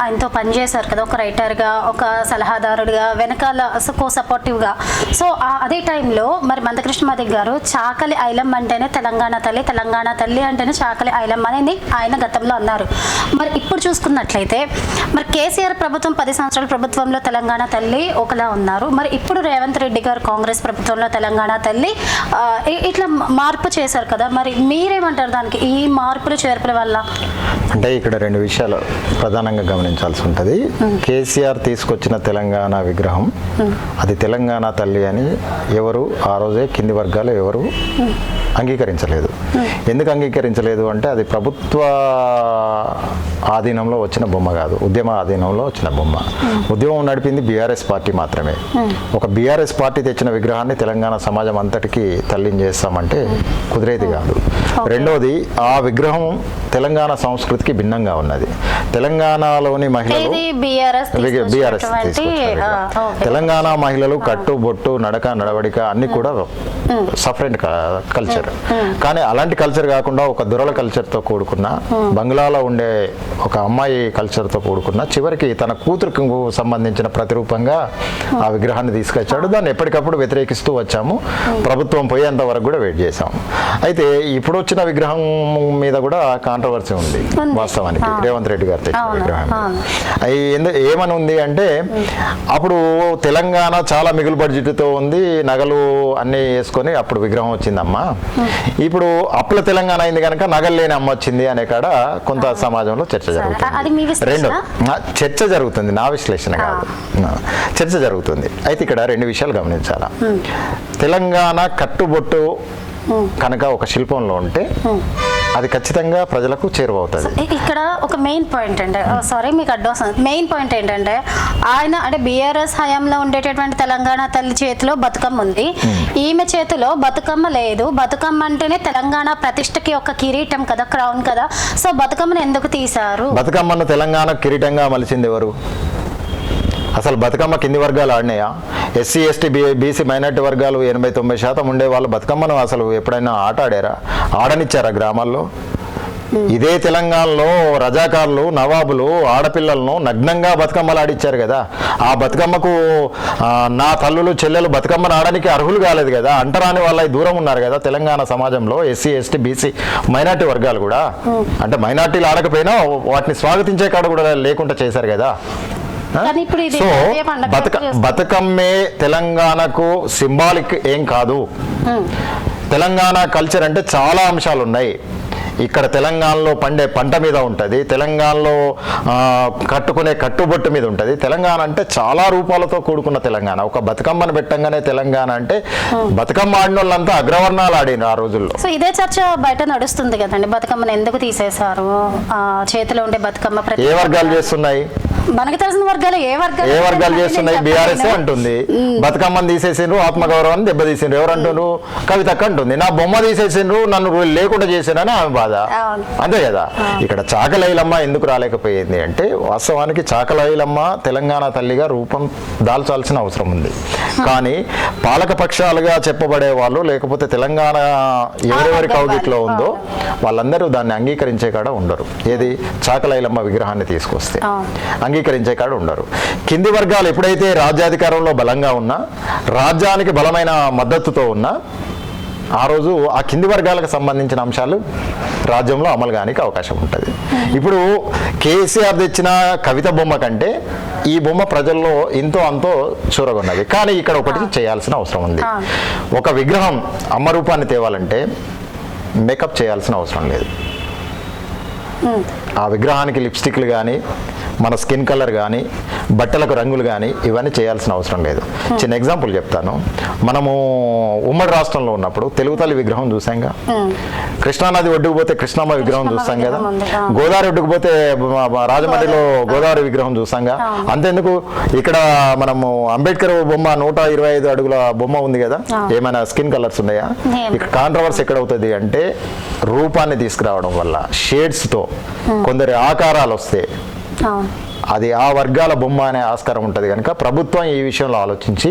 ఆయనతో పనిచేశారు కదా, ఒక రైటర్గా, ఒక సలహాదారుడిగా, వెనకాల కో సపోర్టివ్గా. సో అదే టైంలో మరి మందకృష్ణ మాదిగ గారు చాకలి ఐలమ్మ అంటేనే తెలంగాణ తల్లి, తెలంగాణ తల్లి అంటేనే చాకలి ఐలమ్మ అనేది ఆయన గతంలో అన్నారు. మరి ఇప్పుడు చూసుకున్నట్లయితే మరి కేసీఆర్ ప్రభుత్వం 10 సంవత్సరాల ప్రభుత్వంలో తెలంగాణ తల్లి ఒకలా ఉన్నారు. మరి ఇప్పుడు రేవంత్ రెడ్డి గారు కాంగ్రెస్ ప్రభుత్వంలో తెలంగాణ తల్లి ఇట్లా మార్పు చేశారు కదా. మరి మీరేమంటారు దానికి, ఈ మార్పులు చేర్పుల వల్ల? అంటే ఇక్కడ 2 విషయాలు ప్రధానంగా గమనించాల్సి ఉంటుంది. కేసీఆర్ తీసుకొచ్చిన తెలంగాణ విగ్రహం అది తెలంగాణ తల్లి అని ఎవరు ఆ రోజే కింది వర్గాలు ఎవరు అంగీకరించలేదు. ఎందుకు అంగీకరించలేదు అంటే అది ప్రభుత్వ ఆధీనంలో వచ్చిన బొమ్మ కాదు, ఉద్యమ ఆధీనంలో వచ్చిన బొమ్మ. ఉద్యమం నడిపింది బీఆర్ఎస్ పార్టీ మాత్రమే. ఒక బీఆర్ఎస్ పార్టీ తెచ్చిన విగ్రహాన్ని తెలంగాణ సమాజం అంతటికి తల్లిని చేస్తామంటే కుదిరేది కాదు. రెండోది, ఆ విగ్రహం తెలంగాణ సంస్కృతికి భిన్నంగా ఉన్నది. తెలంగాణలోని మహిళలు బీఆర్ఎస్ తెలంగాణ మహిళలు కట్టు బొట్టు నడక నడవడిక అన్ని కూడా సపరేట్ కల్చర్. కానీ అలాంటి కల్చర్ కాకుండా ఒక దొరల కల్చర్తో కూడుకున్న, బంగ్లాలో ఉండే ఒక అమ్మాయి కల్చర్తో కూడుకున్న, చివరికి తన కూతురుకు సంబంధించిన ప్రతిరూపంగా ఆ విగ్రహాన్ని తీసుకొచ్చాడు. దాన్ని ఎప్పటికప్పుడు వ్యతిరేకిస్తూ వచ్చాము. ప్రభుత్వం పోయేంత వరకు కూడా వెయిట్ చేశాము. అయితే ఇప్పుడు వచ్చిన విగ్రహం మీద కూడా కాంట్రవర్సీ ఉంది వాస్తవానికి. రేవంత్ రెడ్డి గారు తెచ్చిన విగ్రహం ఏమని ఉంది అంటే, అప్పుడు తెలంగాణ చాలా మిగులు బడ్జెట్తో ఉంది, నగలు అన్నీ వేసుకొని అప్పుడు విగ్రహం వచ్చిందమ్మా. ఇప్పుడు అప్పుల తెలంగాణ అయింది కనుక నగలు లేని అమ్మ వచ్చింది అనే కాడ కొంత సమాజంలో చర్చ జరుగుతుంది. చర్చ జరుగుతుంది, నా విశ్లేషణ కాదు, చర్చ జరుగుతుంది. అయితే ఇక్కడ 2 విషయాలు గమనించాలా. తెలంగాణ కట్టుబొట్టు కనుక ఒక శిల్పంలో ఉంటే అది ఖచ్చితంగా ప్రజలకు చేరువవుతుంది. ఇక్కడ ఒక మెయిన్ పాయింట్ అంటే, సారీ మీకు అడ్వాన్స్, మెయిన్ పాయింట్ ఏంటంటే ఆయన అంటే బీఆర్ఎస్ హయాంలో ఉండేటటువంటి తెలంగాణ తల్లి చేతిలో బతుకమ్మ ఉంది, ఈమె చేతిలో బతుకమ్మ లేదు. బతుకమ్మ అంటేనే తెలంగాణ ప్రతిష్టకి ఒక కిరీటం కదా, క్రౌన్ కదా. సో బతుకమ్మను ఎందుకు తీశారు? బతుకమ్మను తెలంగాణ కిరీటంగా మలిచింది ఎవరు? అసలు బతుకమ్మ కింది వర్గాలు ఆడినాయా? ఎస్సీ ఎస్టీ బీసీ మైనార్టీ వర్గాలు 80-90% ఉండే వాళ్ళు బతుకమ్మను అసలు ఎప్పుడైనా ఆట ఆడారా? ఆడనిచ్చారా గ్రామాల్లో? ఇదే తెలంగాణలో రజాకారులు, నవాబులు ఆడపిల్లలను నగ్నంగా బతుకమ్మలు ఆడిచ్చారు కదా. ఆ బతుకమ్మకు నా తల్లులు చెల్లెలు బతుకమ్మను ఆడడానికి అర్హులు కాలేదు కదా. అంటరాని వాళ్ళ దూరం ఉన్నారు కదా తెలంగాణ సమాజంలో ఎస్సీ ఎస్టీ బీసీ మైనార్టీ వర్గాలు కూడా. అంటే మైనార్టీలు ఆడకపోయినా వాటిని స్వాగతించే కాడ కూడా లేకుండా చేశారు కదా. సో బతుకమ్మే తెలంగాణకు సింబాలిక్ ఏం కాదు. తెలంగాణ కల్చర్ అంటే చాలా అంశాలు ఉన్నాయి. ఇక్కడ తెలంగాణలో పండే పంట మీద ఉంటుంది, తెలంగాణలో కట్టుకునే కట్టుబొట్టు మీద ఉంటుంది. తెలంగాణ అంటే చాలా రూపాలతో కూడుకున్న తెలంగాణ. ఒక బతుకమ్మను పెట్టంగానే తెలంగాణ అంటే బతుకమ్మ ఆడిన వాళ్ళంతా అగ్రవర్ణాలు ఆడిన ఆ రోజుల్లో. సో ఇదే చర్చ బయట నడుస్తుంది కదండి, బతుకమ్మను ఎందుకు తీసేశారు, చేతిలో ఉండే బతుకమ్మ ఏ వర్గాలు చేస్తున్నాయి? మనకు తెలిసిన వర్గాలు ఏ వర్గాలు చేస్తున్నాయి? బీఆర్ఎస్ అంటుంది బతుకమ్మని తీసేసిండ్రు, ఆత్మగౌరవాన్ని దెబ్బతీసిండ్రు. ఎవరు అంటున్నారు? కవితక్క అంటుంది నా బొమ్మ తీసేసిండ్రు, నన్ను లేకుండా చేశానని ఆమె బాధ. అంతే కదా. ఇక్కడ చాకలైలమ్మ ఎందుకు రాలేకపోయింది అంటే వాస్తవానికి చాకలైలమ్మ తెలంగాణ తల్లిగా రూపం దాల్చాల్సిన అవసరం ఉంది. కానీ పాలక పక్షాలుగా చెప్పబడే వాళ్ళు లేకపోతే తెలంగాణ ఎవరెవరి కౌగిట్లో ఉందో వాళ్ళందరూ దాన్ని అంగీకరించే కాడ ఉండరు. ఏది చాకలైలమ్మ విగ్రహాన్ని తీసుకొస్తే అంగీకరించే కాడ ఉండరు. కింది వర్గాలు ఎప్పుడైతే రాజ్యాధికారంలో బలంగా ఉన్నా, రాజ్యానికి బలమైన మద్దతుతో ఉన్నా, ఆ రోజు ఆ కింది వర్గాలకు సంబంధించిన అంశాలు రాజ్యంలో అమలు కానికి అవకాశం ఉంటుంది. ఇప్పుడు కేసీఆర్ తెచ్చిన కవిత బొమ్మ కంటే ఈ బొమ్మ ప్రజల్లో ఇంతో అంతో చూరగొన్నది. కానీ ఇక్కడ ఒకటి చేయాల్సిన అవసరం ఉంది. ఒక విగ్రహం అమ్మ రూపాన్ని తేవాలంటే మేకప్ చేయాల్సిన అవసరం లేదు. ఆ విగ్రహానికి లిప్స్టిక్లు కానీ, మన స్కిన్ కలర్ కానీ, బట్టలకు రంగులు కానీ ఇవన్నీ చేయాల్సిన అవసరం లేదు. చిన్న ఎగ్జాంపుల్ చెప్తాను. మనము ఉమ్మడి రాష్ట్రంలో ఉన్నప్పుడు తెలుగు తల్లి విగ్రహం చూసాంగా, కృష్ణానది ఒడ్డుకు పోతే కృష్ణమ్మ విగ్రహం చూస్తాం కదా, గోదావరి ఒడ్డుకు పోతే రాజమండ్రిలో గోదావరి విగ్రహం చూసాంగా. అంతెందుకు ఇక్కడ మనము అంబేద్కర్ బొమ్మ 125 అడుగుల బొమ్మ ఉంది కదా, ఏమైనా స్కిన్ కలర్స్ ఉన్నాయా? ఇక్కడ కాంట్రవర్సీ ఎక్కడవుతుంది అంటే రూపాన్ని తీసుకురావడం వల్ల షేడ్స్తో కొందరి ఆకారాలు వస్తే అది ఆ వర్గాల బొమ్మ అనే ఆస్కారం ఉంటుంది. కనుక ప్రభుత్వం ఈ విషయంలో ఆలోచించి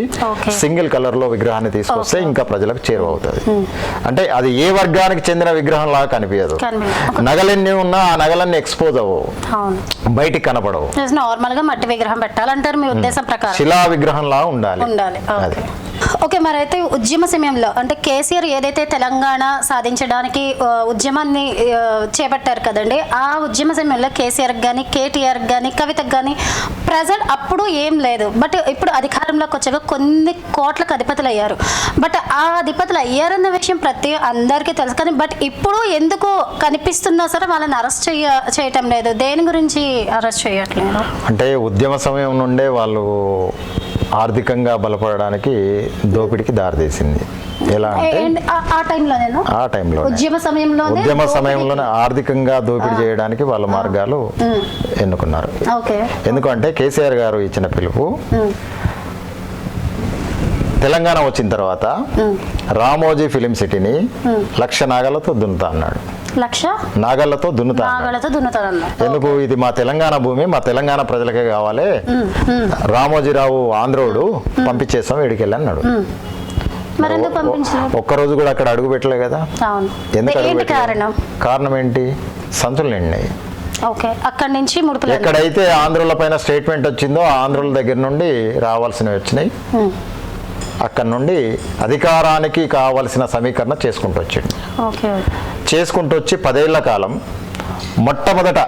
సింగిల్ కలర్ లో విగ్రహాన్ని తీసుకొస్తే ఇంకా ప్రజలకు చేరువవుతుంది. అంటే అది ఏ వర్గానికి చెందిన విగ్రహం లాగా కనిపించదు. నగలన్నీ ఉన్నా ఆ నగలన్నీ ఎక్స్పోజ్ అవ్వవు, బయటికి కనపడవు. నార్మల్ గా మట్టి విగ్రహం పెట్టాలంటారు మీ ఉద్దేశం ప్రకారం? శిలా విగ్రహం లాగా ఉండాలి. అది ఓకే. మరి అయితే ఉద్యమ సమయంలో అంటే కేసీఆర్ ఏదైతే తెలంగాణ సాధించడానికి ఉద్యమాన్ని చేపట్టారు కదండి, ఆ ఉద్యమ సమయంలో కేసీఆర్ కానీ, కేటీఆర్ కానీ, కవితకు కానీ ప్రజెంట్ అప్పుడు ఏం లేదు. బట్ ఇప్పుడు అధికారంలోకి వచ్చాక కొన్ని కోట్లకు అధిపతులు అయ్యారు. బట్ ఆ అధిపతులు అయ్యారన్న విషయం ప్రతి అందరికీ తెలుసు. కానీ బట్ ఇప్పుడు ఎందుకు కనిపిస్తున్నా సరే వాళ్ళని అరెస్ట్ చేయటం లేదు? దేని గురించి అరెస్ట్ చేయట్లేదు? అంటే ఉద్యమ సమయం నుండే వాళ్ళు ఆర్థికంగా బలపడడానికి దోపిడికి దారితీసింది. ఎలా అంటే ఆ టైంలో ఉద్యమ సమయంలోనే ఆర్థికంగా దోపిడీ చేయడానికి వాళ్ళ మార్గాలు ఎన్నుకున్నారు. ఎందుకంటే కేసీఆర్ గారు ఇచ్చిన పిలుపు తెలంగాణ వచ్చిన తర్వాత రామోజీ ఫిలిం సిటీని 1,00,000 నాగలతో దున్నుతా అన్నాడు. నాగళ్లతో దున్నుతా. ఎందుకు? ఇది మా తెలంగాణ భూమి, మా తెలంగాణ ప్రజలకే కావాలి, రామోజీరావు ఆంధ్రోడు పంపించేస్తాం వీడికెళ్ళి అన్నాడు. ఒక్కరోజు కూడా అక్కడ అడుగు పెట్టలే కదా. ఎందుకు అడుగు పెట్టలేదు? కారణం ఏంటి? సంచులు నిండినాయి. అక్కడి నుంచి ఎక్కడైతే ఆంధ్రుల పైన స్టేట్మెంట్ వచ్చిందో ఆ ఆంధ్రుల దగ్గర నుండి రావాల్సినవి వచ్చినాయి. అక్కడి నుండి అధికారానికి కావలసిన సమీకరణ చేసుకుంటూ వచ్చాడు. చేసుకుంటూ వచ్చి 10 ఏళ్ల కాలం మొట్టమొదట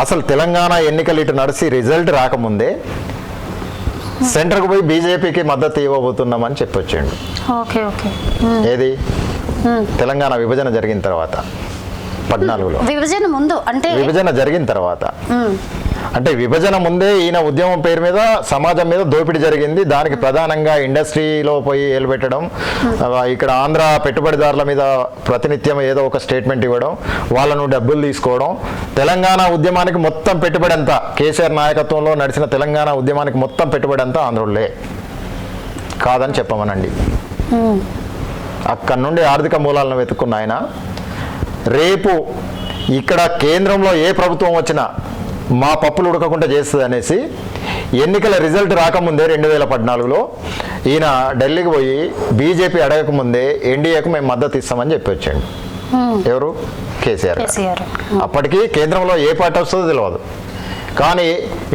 అసలు తెలంగాణ ఎన్నికలు ఇటు నడిచి రిజల్ట్ రాకముందే సెంటర్కు పోయి బీజేపీకి మద్దతు ఇవ్వబోతున్నామని చెప్పొచ్చాడు. ఏది? తెలంగాణ విభజన జరిగిన తర్వాత 14లో విభజన జరిగిన తర్వాత అంటే విభజన ముందే ఈయన ఉద్యమం పేరు మీద సమాజం మీద దోపిడీ జరిగింది. దానికి ప్రధానంగా ఇండస్ట్రీలో పోయి ఏలుపెట్టడం, ఇక్కడ ఆంధ్ర పెట్టుబడిదారుల మీద ప్రతినిత్యం ఏదో ఒక స్టేట్మెంట్ ఇవ్వడం, వాళ్ళను డబ్బులు తీసుకోవడం. తెలంగాణ ఉద్యమానికి మొత్తం పెట్టుబడి అంతా కేసీఆర్ నాయకత్వంలో నడిచిన తెలంగాణ ఉద్యమానికి మొత్తం పెట్టుబడి అంతా ఆంధ్రులే కాదని చెప్పమనండి. అక్కడి నుండి ఆర్థిక మూలాలను వెతుక్కున్న ఆయన రేపు ఇక్కడ కేంద్రంలో ఏ ప్రభుత్వం వచ్చినా మా పప్పులు ఉడకకుండా చేస్తుంది అనేసి ఎన్నికల రిజల్ట్ రాకముందే 2014లో ఈయన ఢిల్లీకి పోయి బీజేపీ అడగకముందే ఎన్డీఏకు మేము మద్దతు ఇస్తామని చెప్పి వచ్చాడు. ఎవరు? కేసీఆర్. అప్పటికి కేంద్రంలో ఏ పార్టీ వస్తుందో తెలియదు. కానీ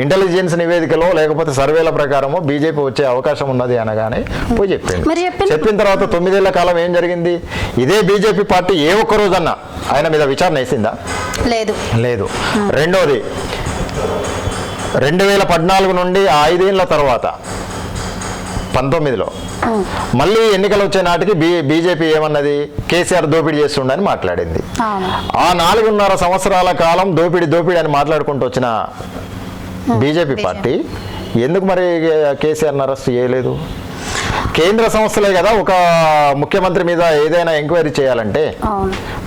ఇంటెలిజెన్స్ నివేదికలో లేకపోతే సర్వేల ప్రకారము బీజేపీ వచ్చే అవకాశం ఉన్నది అనగానే పోయి చెప్పింది. చెప్పిన తర్వాత 9 ఏళ్ల కాలం ఏం జరిగింది? ఇదే బీజేపీ పార్టీ ఏ ఒక్క రోజన్నా ఆయన మీద విచారణ వేసిందా? లేదు. రెండోది 2014 నుండి 5 ఏళ్ల తర్వాత 19లో మళ్ళీ ఎన్నికలు వచ్చే నాటికి బీజేపీ ఏమన్నది, కేసీఆర్ దోపిడీ చేస్తుండని మాట్లాడింది. ఆ 4.5 సంవత్సరాల కాలం దోపిడీ అని మాట్లాడుకుంటూ వచ్చిన బీజేపీ పార్టీ ఎందుకు మరి కేసీఆర్ని అరెస్ట్ చేయలేదు? కేంద్ర సంస్థలే కదా ఒక ముఖ్యమంత్రి మీద ఏదైనా ఎంక్వైరీ చేయాలంటే,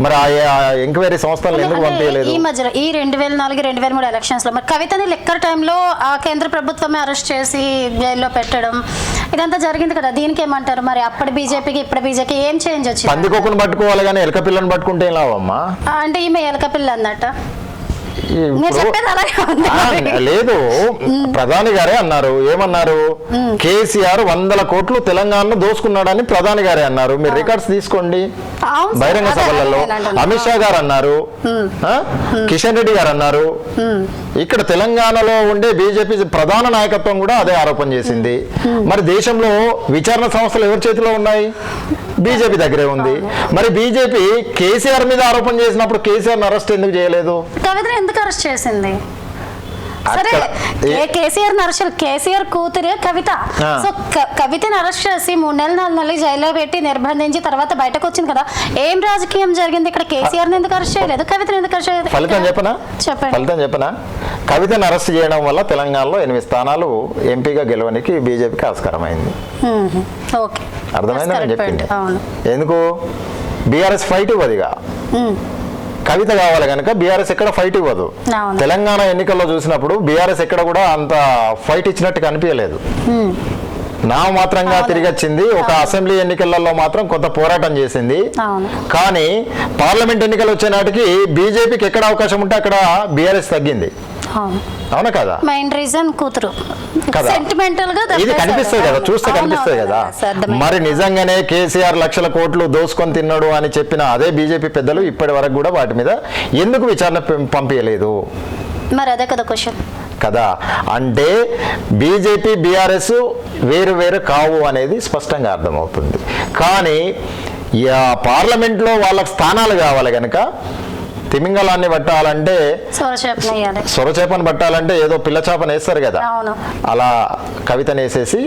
మరి ఆ ఎంక్వైరీ సంస్థలను ఎందుకు పంపించలేదు? ఈ మధ్యలో ఈ 2004-2003 ఎలక్షన్స్ లో మరి కవితని లెక్కర్ టైంలో ఆ కేంద్ర ప్రభుత్వమే అరెస్ట్ చేసి జైల్లో పెట్టడం ఇదంతా జరిగింది కదా, దీనికి ఏమంటారు? మరి అప్పటి బీజేపీకి ఇప్పుడు బీజేపీ ఏం చేంజ్ వచ్చింది? పందికొక్కును పట్టుకోవాలి కానీ ఎలక పిల్లని పట్టుకుంటే ఏం లాభమ్మా? అంటే ఈమె ఎలక పిల్ల అన్నట్ట లేదు, ప్రధాని గారే అన్నారు. ఏమన్నారు? కేసీఆర్ 100 కోట్లు తెలంగాణలో దోసుకున్నాడని ప్రధాని గారే అన్నారు. మీరు రికార్డ్స్ తీసుకోండి, బహిరంగ సభలలో అమిత్ షా గారు అన్నారు, కిషన్ రెడ్డి గారు అన్నారు. ఇక్కడ తెలంగాణలో ఉండే బీజేపీ ప్రధాన నాయకత్వం కూడా అదే ఆరోపణ చేసింది. మరి దేశంలో విచారణ సంస్థలు ఎవరి చేతిలో ఉన్నాయి? బీజేపీ దగ్గరే ఉంది. మరి బీజేపీ కేసీఆర్ మీద ఆరోపణ చేసినప్పుడు కేసీఆర్ అరెస్ట్ ఎందుకు చేయలేదు? కవితను ఎందుకు అరెస్ట్ చేసింది? సరే, కేసీఆర్ కూతురు కవిత. సో కవితను అరెస్ట్ చేసి 3 నెలలు 4 నెలలు జైల్లో పెట్టి నిర్బంధించి తర్వాత బయటకు వచ్చింది కదా, ఏం రాజకీయం జరిగింది ఇక్కడ? కేసీఆర్ ఎందుకు అరెస్ట్ చేయలేదు, కవితను ఎందుకు అరెస్ట్ చేయలేదు? ఫలితం చెప్పనా? కవితను అరెస్ట్ చేయడం వల్ల తెలంగాణలో 8 స్థానాలు ఎంపీగా గెలవడానికి బీజేపీకి ఆస్కారమైంది. అర్థమైందా నేను చెప్పింది? ఎందుకు? బీఆర్ఎస్ ఫైట్ ఇవ్వదుగా, కవిత కావాలి కనుక బీఆర్ఎస్ ఎక్కడ ఫైట్ ఇవ్వదు. తెలంగాణ ఎన్నికల్లో చూసినప్పుడు బీఆర్ఎస్ ఎక్కడ కూడా అంత ఫైట్ ఇచ్చినట్టు కనిపించలేదు. నామమాత్రంగా తిరిగి వచ్చింది. ఒక అసెంబ్లీ ఎన్నికలలో మాత్రం కొంత పోరాటం చేసింది. కానీ పార్లమెంట్ ఎన్నికలు వచ్చే నాటికి బీజేపీకి ఎక్కడ అవకాశం ఉంటే అక్కడ బీఆర్ఎస్ తగ్గింది. అవునా కదా? మెయిన్ రీజన్ కూతురు కదా, ఇది కనిపిస్తుంది కదా, చూస్తే కనిపిస్తుంది కదా. మరి నిజంగానే కేసీఆర్ లక్షల కోట్లు దోసుకొని తిన్నాడు అని చెప్పిన అదే బీజేపీ పెద్దలు ఇప్పటి వరకు కూడా వాటి మీద ఎందుకు విచారణ పంపించలేదు? మరి అదే కదా క్వశ్చన్ కదా. అంటే బీజేపీ బీఆర్ఎస్ వేరు కావు అనేది స్పష్టంగా అర్థమవుతుంది. కానీ పార్లమెంట్లో వాళ్ళకి స్థానాలు కావాలి కనుక తిమింగలాన్ని పట్టాలంటే, సొరచేపను పట్టాలంటే ఏదో పిల్ల చేపను వేస్తారు కదా, అలా కవితను వేసేసి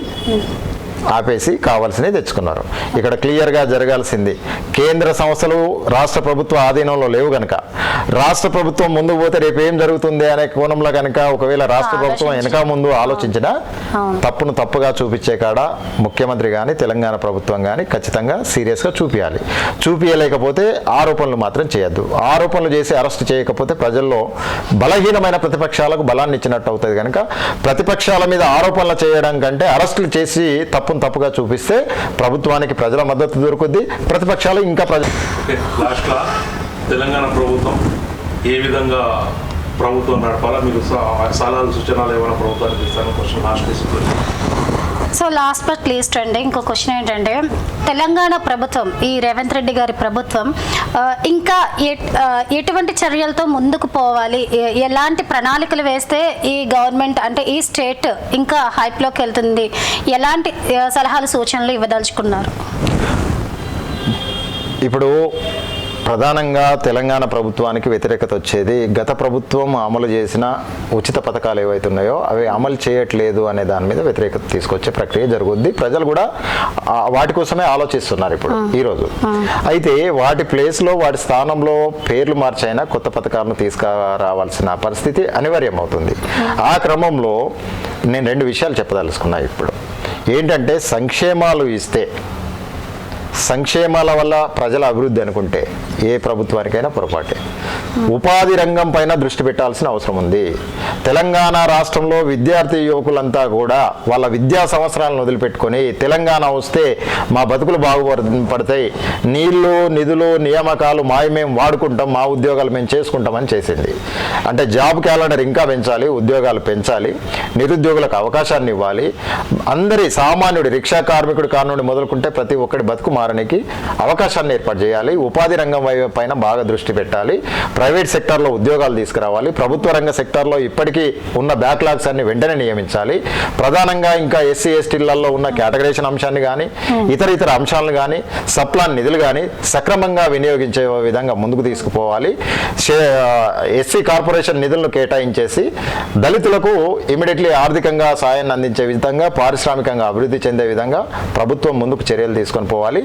ఆపేసి కావాల్సినవి తెచ్చుకున్నారు. ఇక్కడ క్లియర్గా జరగాల్సింది, కేంద్ర సంస్థలు రాష్ట్ర ప్రభుత్వ ఆధీనంలో లేవు కనుక రాష్ట్ర ప్రభుత్వం ముందుకు పోతే రేపు ఏం జరుగుతుంది అనే కోణంలో కనుక ఒకవేళ రాష్ట్ర ప్రభుత్వం వెనక ముందు ఆలోచించినా తప్పును తప్పుగా చూపించే కాడ ముఖ్యమంత్రి కానీ తెలంగాణ ప్రభుత్వం కానీ ఖచ్చితంగా సీరియస్గా చూపించలేకపోతే ఆరోపణలు మాత్రం చేయొద్దు. ఆరోపణలు చేసి అరెస్ట్ చేయకపోతే ప్రజల్లో బలహీనమైన ప్రతిపక్షాలకు బలాన్ని ఇచ్చినట్టు అవుతుంది. కనుక ప్రతిపక్షాల మీద ఆరోపణలు చేయడం కంటే అరెస్టులు చేసి తప్పుగా చూపిస్తే ప్రభుత్వానికి ప్రజల మద్దతు దొరుకుద్ది, ప్రతిపక్షాలు ఇంకా తెలంగాణ ప్రభుత్వం ఏ విధంగా ప్రభుత్వం నడపాలా, మీకు సలహాలు సూచనలు ఏమైనా ప్రభుత్వానికి ఇస్తాను? Question last. So last but least అండి, ఇంకో క్వశ్చన్ ఏంటంటే, తెలంగాణ ప్రభుత్వం, ఈ రేవంత్ రెడ్డి గారి ప్రభుత్వం ఇంకా ఎటువంటి చర్యలతో ముందుకు పోవాలి, ఎలాంటి ప్రణాళికలు వేస్తే ఈ గవర్నమెంట్ అంటే ఈ స్టేట్ ఇంకా హైప్లోకి వెళ్తుంది, ఎలాంటి సలహాలు సూచనలు ఇవ్వదలుచుకున్నారు? ఇప్పుడు ప్రధానంగా తెలంగాణ ప్రభుత్వానికి వ్యతిరేకత వచ్చేది గత ప్రభుత్వం అమలు చేసిన ఉచిత పథకాలు ఏవైతే ఉన్నాయో అవి అమలు చేయట్లేదు అనే దాని మీద వ్యతిరేకత తీసుకొచ్చే ప్రక్రియ జరుగుద్ది. ప్రజలు కూడా వాటి కోసమే ఆలోచిస్తున్నారు ఇప్పుడు ఈరోజు. అయితే వాటి ప్లేస్లో వాటి స్థానంలో పేర్లు మార్చైనా కొత్త పథకాలను తీసుకురావాల్సిన పరిస్థితి అనివార్యం అవుతుంది. ఆ క్రమంలో నేను 2 విషయాలు చెప్పదలుచుకున్నా. ఇప్పుడు ఏంటంటే, సంక్షేమాలు ఇస్తే సంక్షేమాల వల్ల ప్రజల అభివృద్ధి అనుకుంటే ఏ ప్రభుత్వానికైనా పొరపాటే. ఉపాధి రంగం పైన దృష్టి పెట్టాల్సిన అవసరం ఉంది. తెలంగాణ రాష్ట్రంలో విద్యార్థి యువకులంతా కూడా వాళ్ళ విద్యా సంవత్సరాలను వదిలిపెట్టుకొని తెలంగాణ వస్తే మా బతుకులు బాగుపడతాయి, నీళ్లు నిధులు నియామకాలు మేము వాడుకుంటాం, మా ఉద్యోగాలు మేము చేసుకుంటామని చేసింది. అంటే జాబ్ క్యాలెండర్ ఇంకా పెంచాలి, ఉద్యోగాలు పెంచాలి, నిరుద్యోగులకు అవకాశాన్ని ఇవ్వాలి, అందరి సామాన్యుడి రిక్షా కార్మికుడి కానుండి మొదలుకుంటే ప్రతి ఒక్కడి బతుకు కుమారునికి అవకాశాన్ని ఏర్పాటు చేయాలి. ఉపాధి రంగం పైన బాగా దృష్టి పెట్టాలి. ప్రైవేట్ సెక్టార్లో ఉద్యోగాలు తీసుకురావాలి. ప్రభుత్వ రంగ సెక్టార్లో ఇప్పటికీ ఉన్న బ్యాక్లాగ్స్ అన్ని వెంటనే నియమించాలి. ప్రధానంగా ఇంకా ఎస్సీ ఎస్టీలలో ఉన్న కేటగరైజేషన్ అంశాన్ని కానీ ఇతర అంశాలను కానీ సప్లాన్ నిధులు కానీ సక్రమంగా వినియోగించే విధంగా ముందుకు తీసుకుపోవాలి. ఎస్సీ కార్పొరేషన్ నిధులను కేటాయించేసి దళితులకు ఇమీడియట్లీ ఆర్థికంగా సాయాన్ని అందించే విధంగా పారిశ్రామికంగా అభివృద్ధి చెందే విధంగా ప్రభుత్వం ముందుకు చర్యలు తీసుకొని పోవాలి.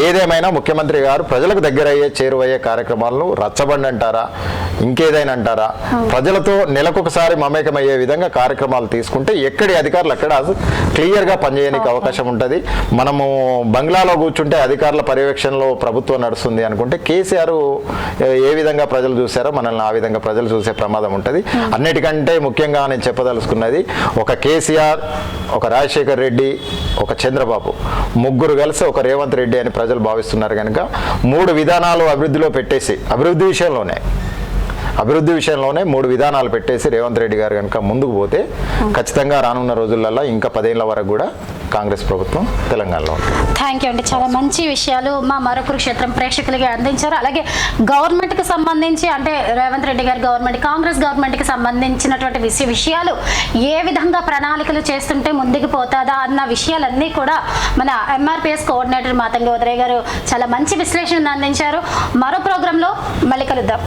ఏదేమైనా ముఖ్యమంత్రి గారు ప్రజలకు దగ్గరయ్యే చేరువయ్యే కార్యక్రమాలను రచ్చబండి అంటారా ఇంకేదైనా అంటారా ప్రజలతో నెలకొకసారి మమేకమయ్యే విధంగా కార్యక్రమాలు తీసుకుంటే ఎక్కడి అధికారులు అక్కడ క్లియర్గా పనిచేయడానికి అవకాశం ఉంటుంది. మనము బంగ్లాలో కూర్చుంటే అధికారుల పర్యవేక్షణలో ప్రభుత్వం నడుస్తుంది అనుకుంటే కేసీఆర్ ఏ విధంగా ప్రజలు చూశారో మనల్ని ఆ విధంగా ప్రజలు చూసే ప్రమాదం ఉంటుంది. అన్నిటికంటే ముఖ్యంగా నేను చెప్పదలుచుకున్నది ఒక కేసీఆర్, ఒక రాజశేఖర్ రెడ్డి, ఒక చంద్రబాబు ముగ్గురు కలిసి ఒక రేవంత్ రెడ్డి అని ప్రజలు భావిస్తున్నారు కనుక 3 విధానాలు అభివృద్ధిలో పెట్టేసి అభివృద్ధి విషయంలోనే 3 విధానాలు పెట్టేసి రేవంత్ రెడ్డి గారు కనుక ముందుకు పోతే ఖచ్చితంగా రానున్న రోజులలో ఇంకా 10 ఏళ్ల వరకు కూడా కాంగ్రెస్ ప్రభుత్వం తెలంగాణలో ఉంటుంది. థ్యాంక్ యూ అండి. చాలా మంచి విషయాలు మా మరో కురుక్షేత్రం ప్రేక్షకులకి అందించారు. అలాగే గవర్నమెంట్కి సంబంధించి అంటే రేవంత్ రెడ్డి గారి గవర్నమెంట్ కాంగ్రెస్ గవర్నమెంట్కి సంబంధించినటువంటి విషయాలు ఏ విధంగా ప్రణాళికలు చేస్తుంటే ముందుకు పోతాదా అన్న విషయాలన్నీ కూడా మన ఎంఆర్పిఎస్ కోఆర్డినేటర్ మాతంగి ఓదరయ్య గారు చాలా మంచి విశ్లేషణ అందించారు. మరో ప్రోగ్రాంలో మళ్ళీ కలుద్దాం.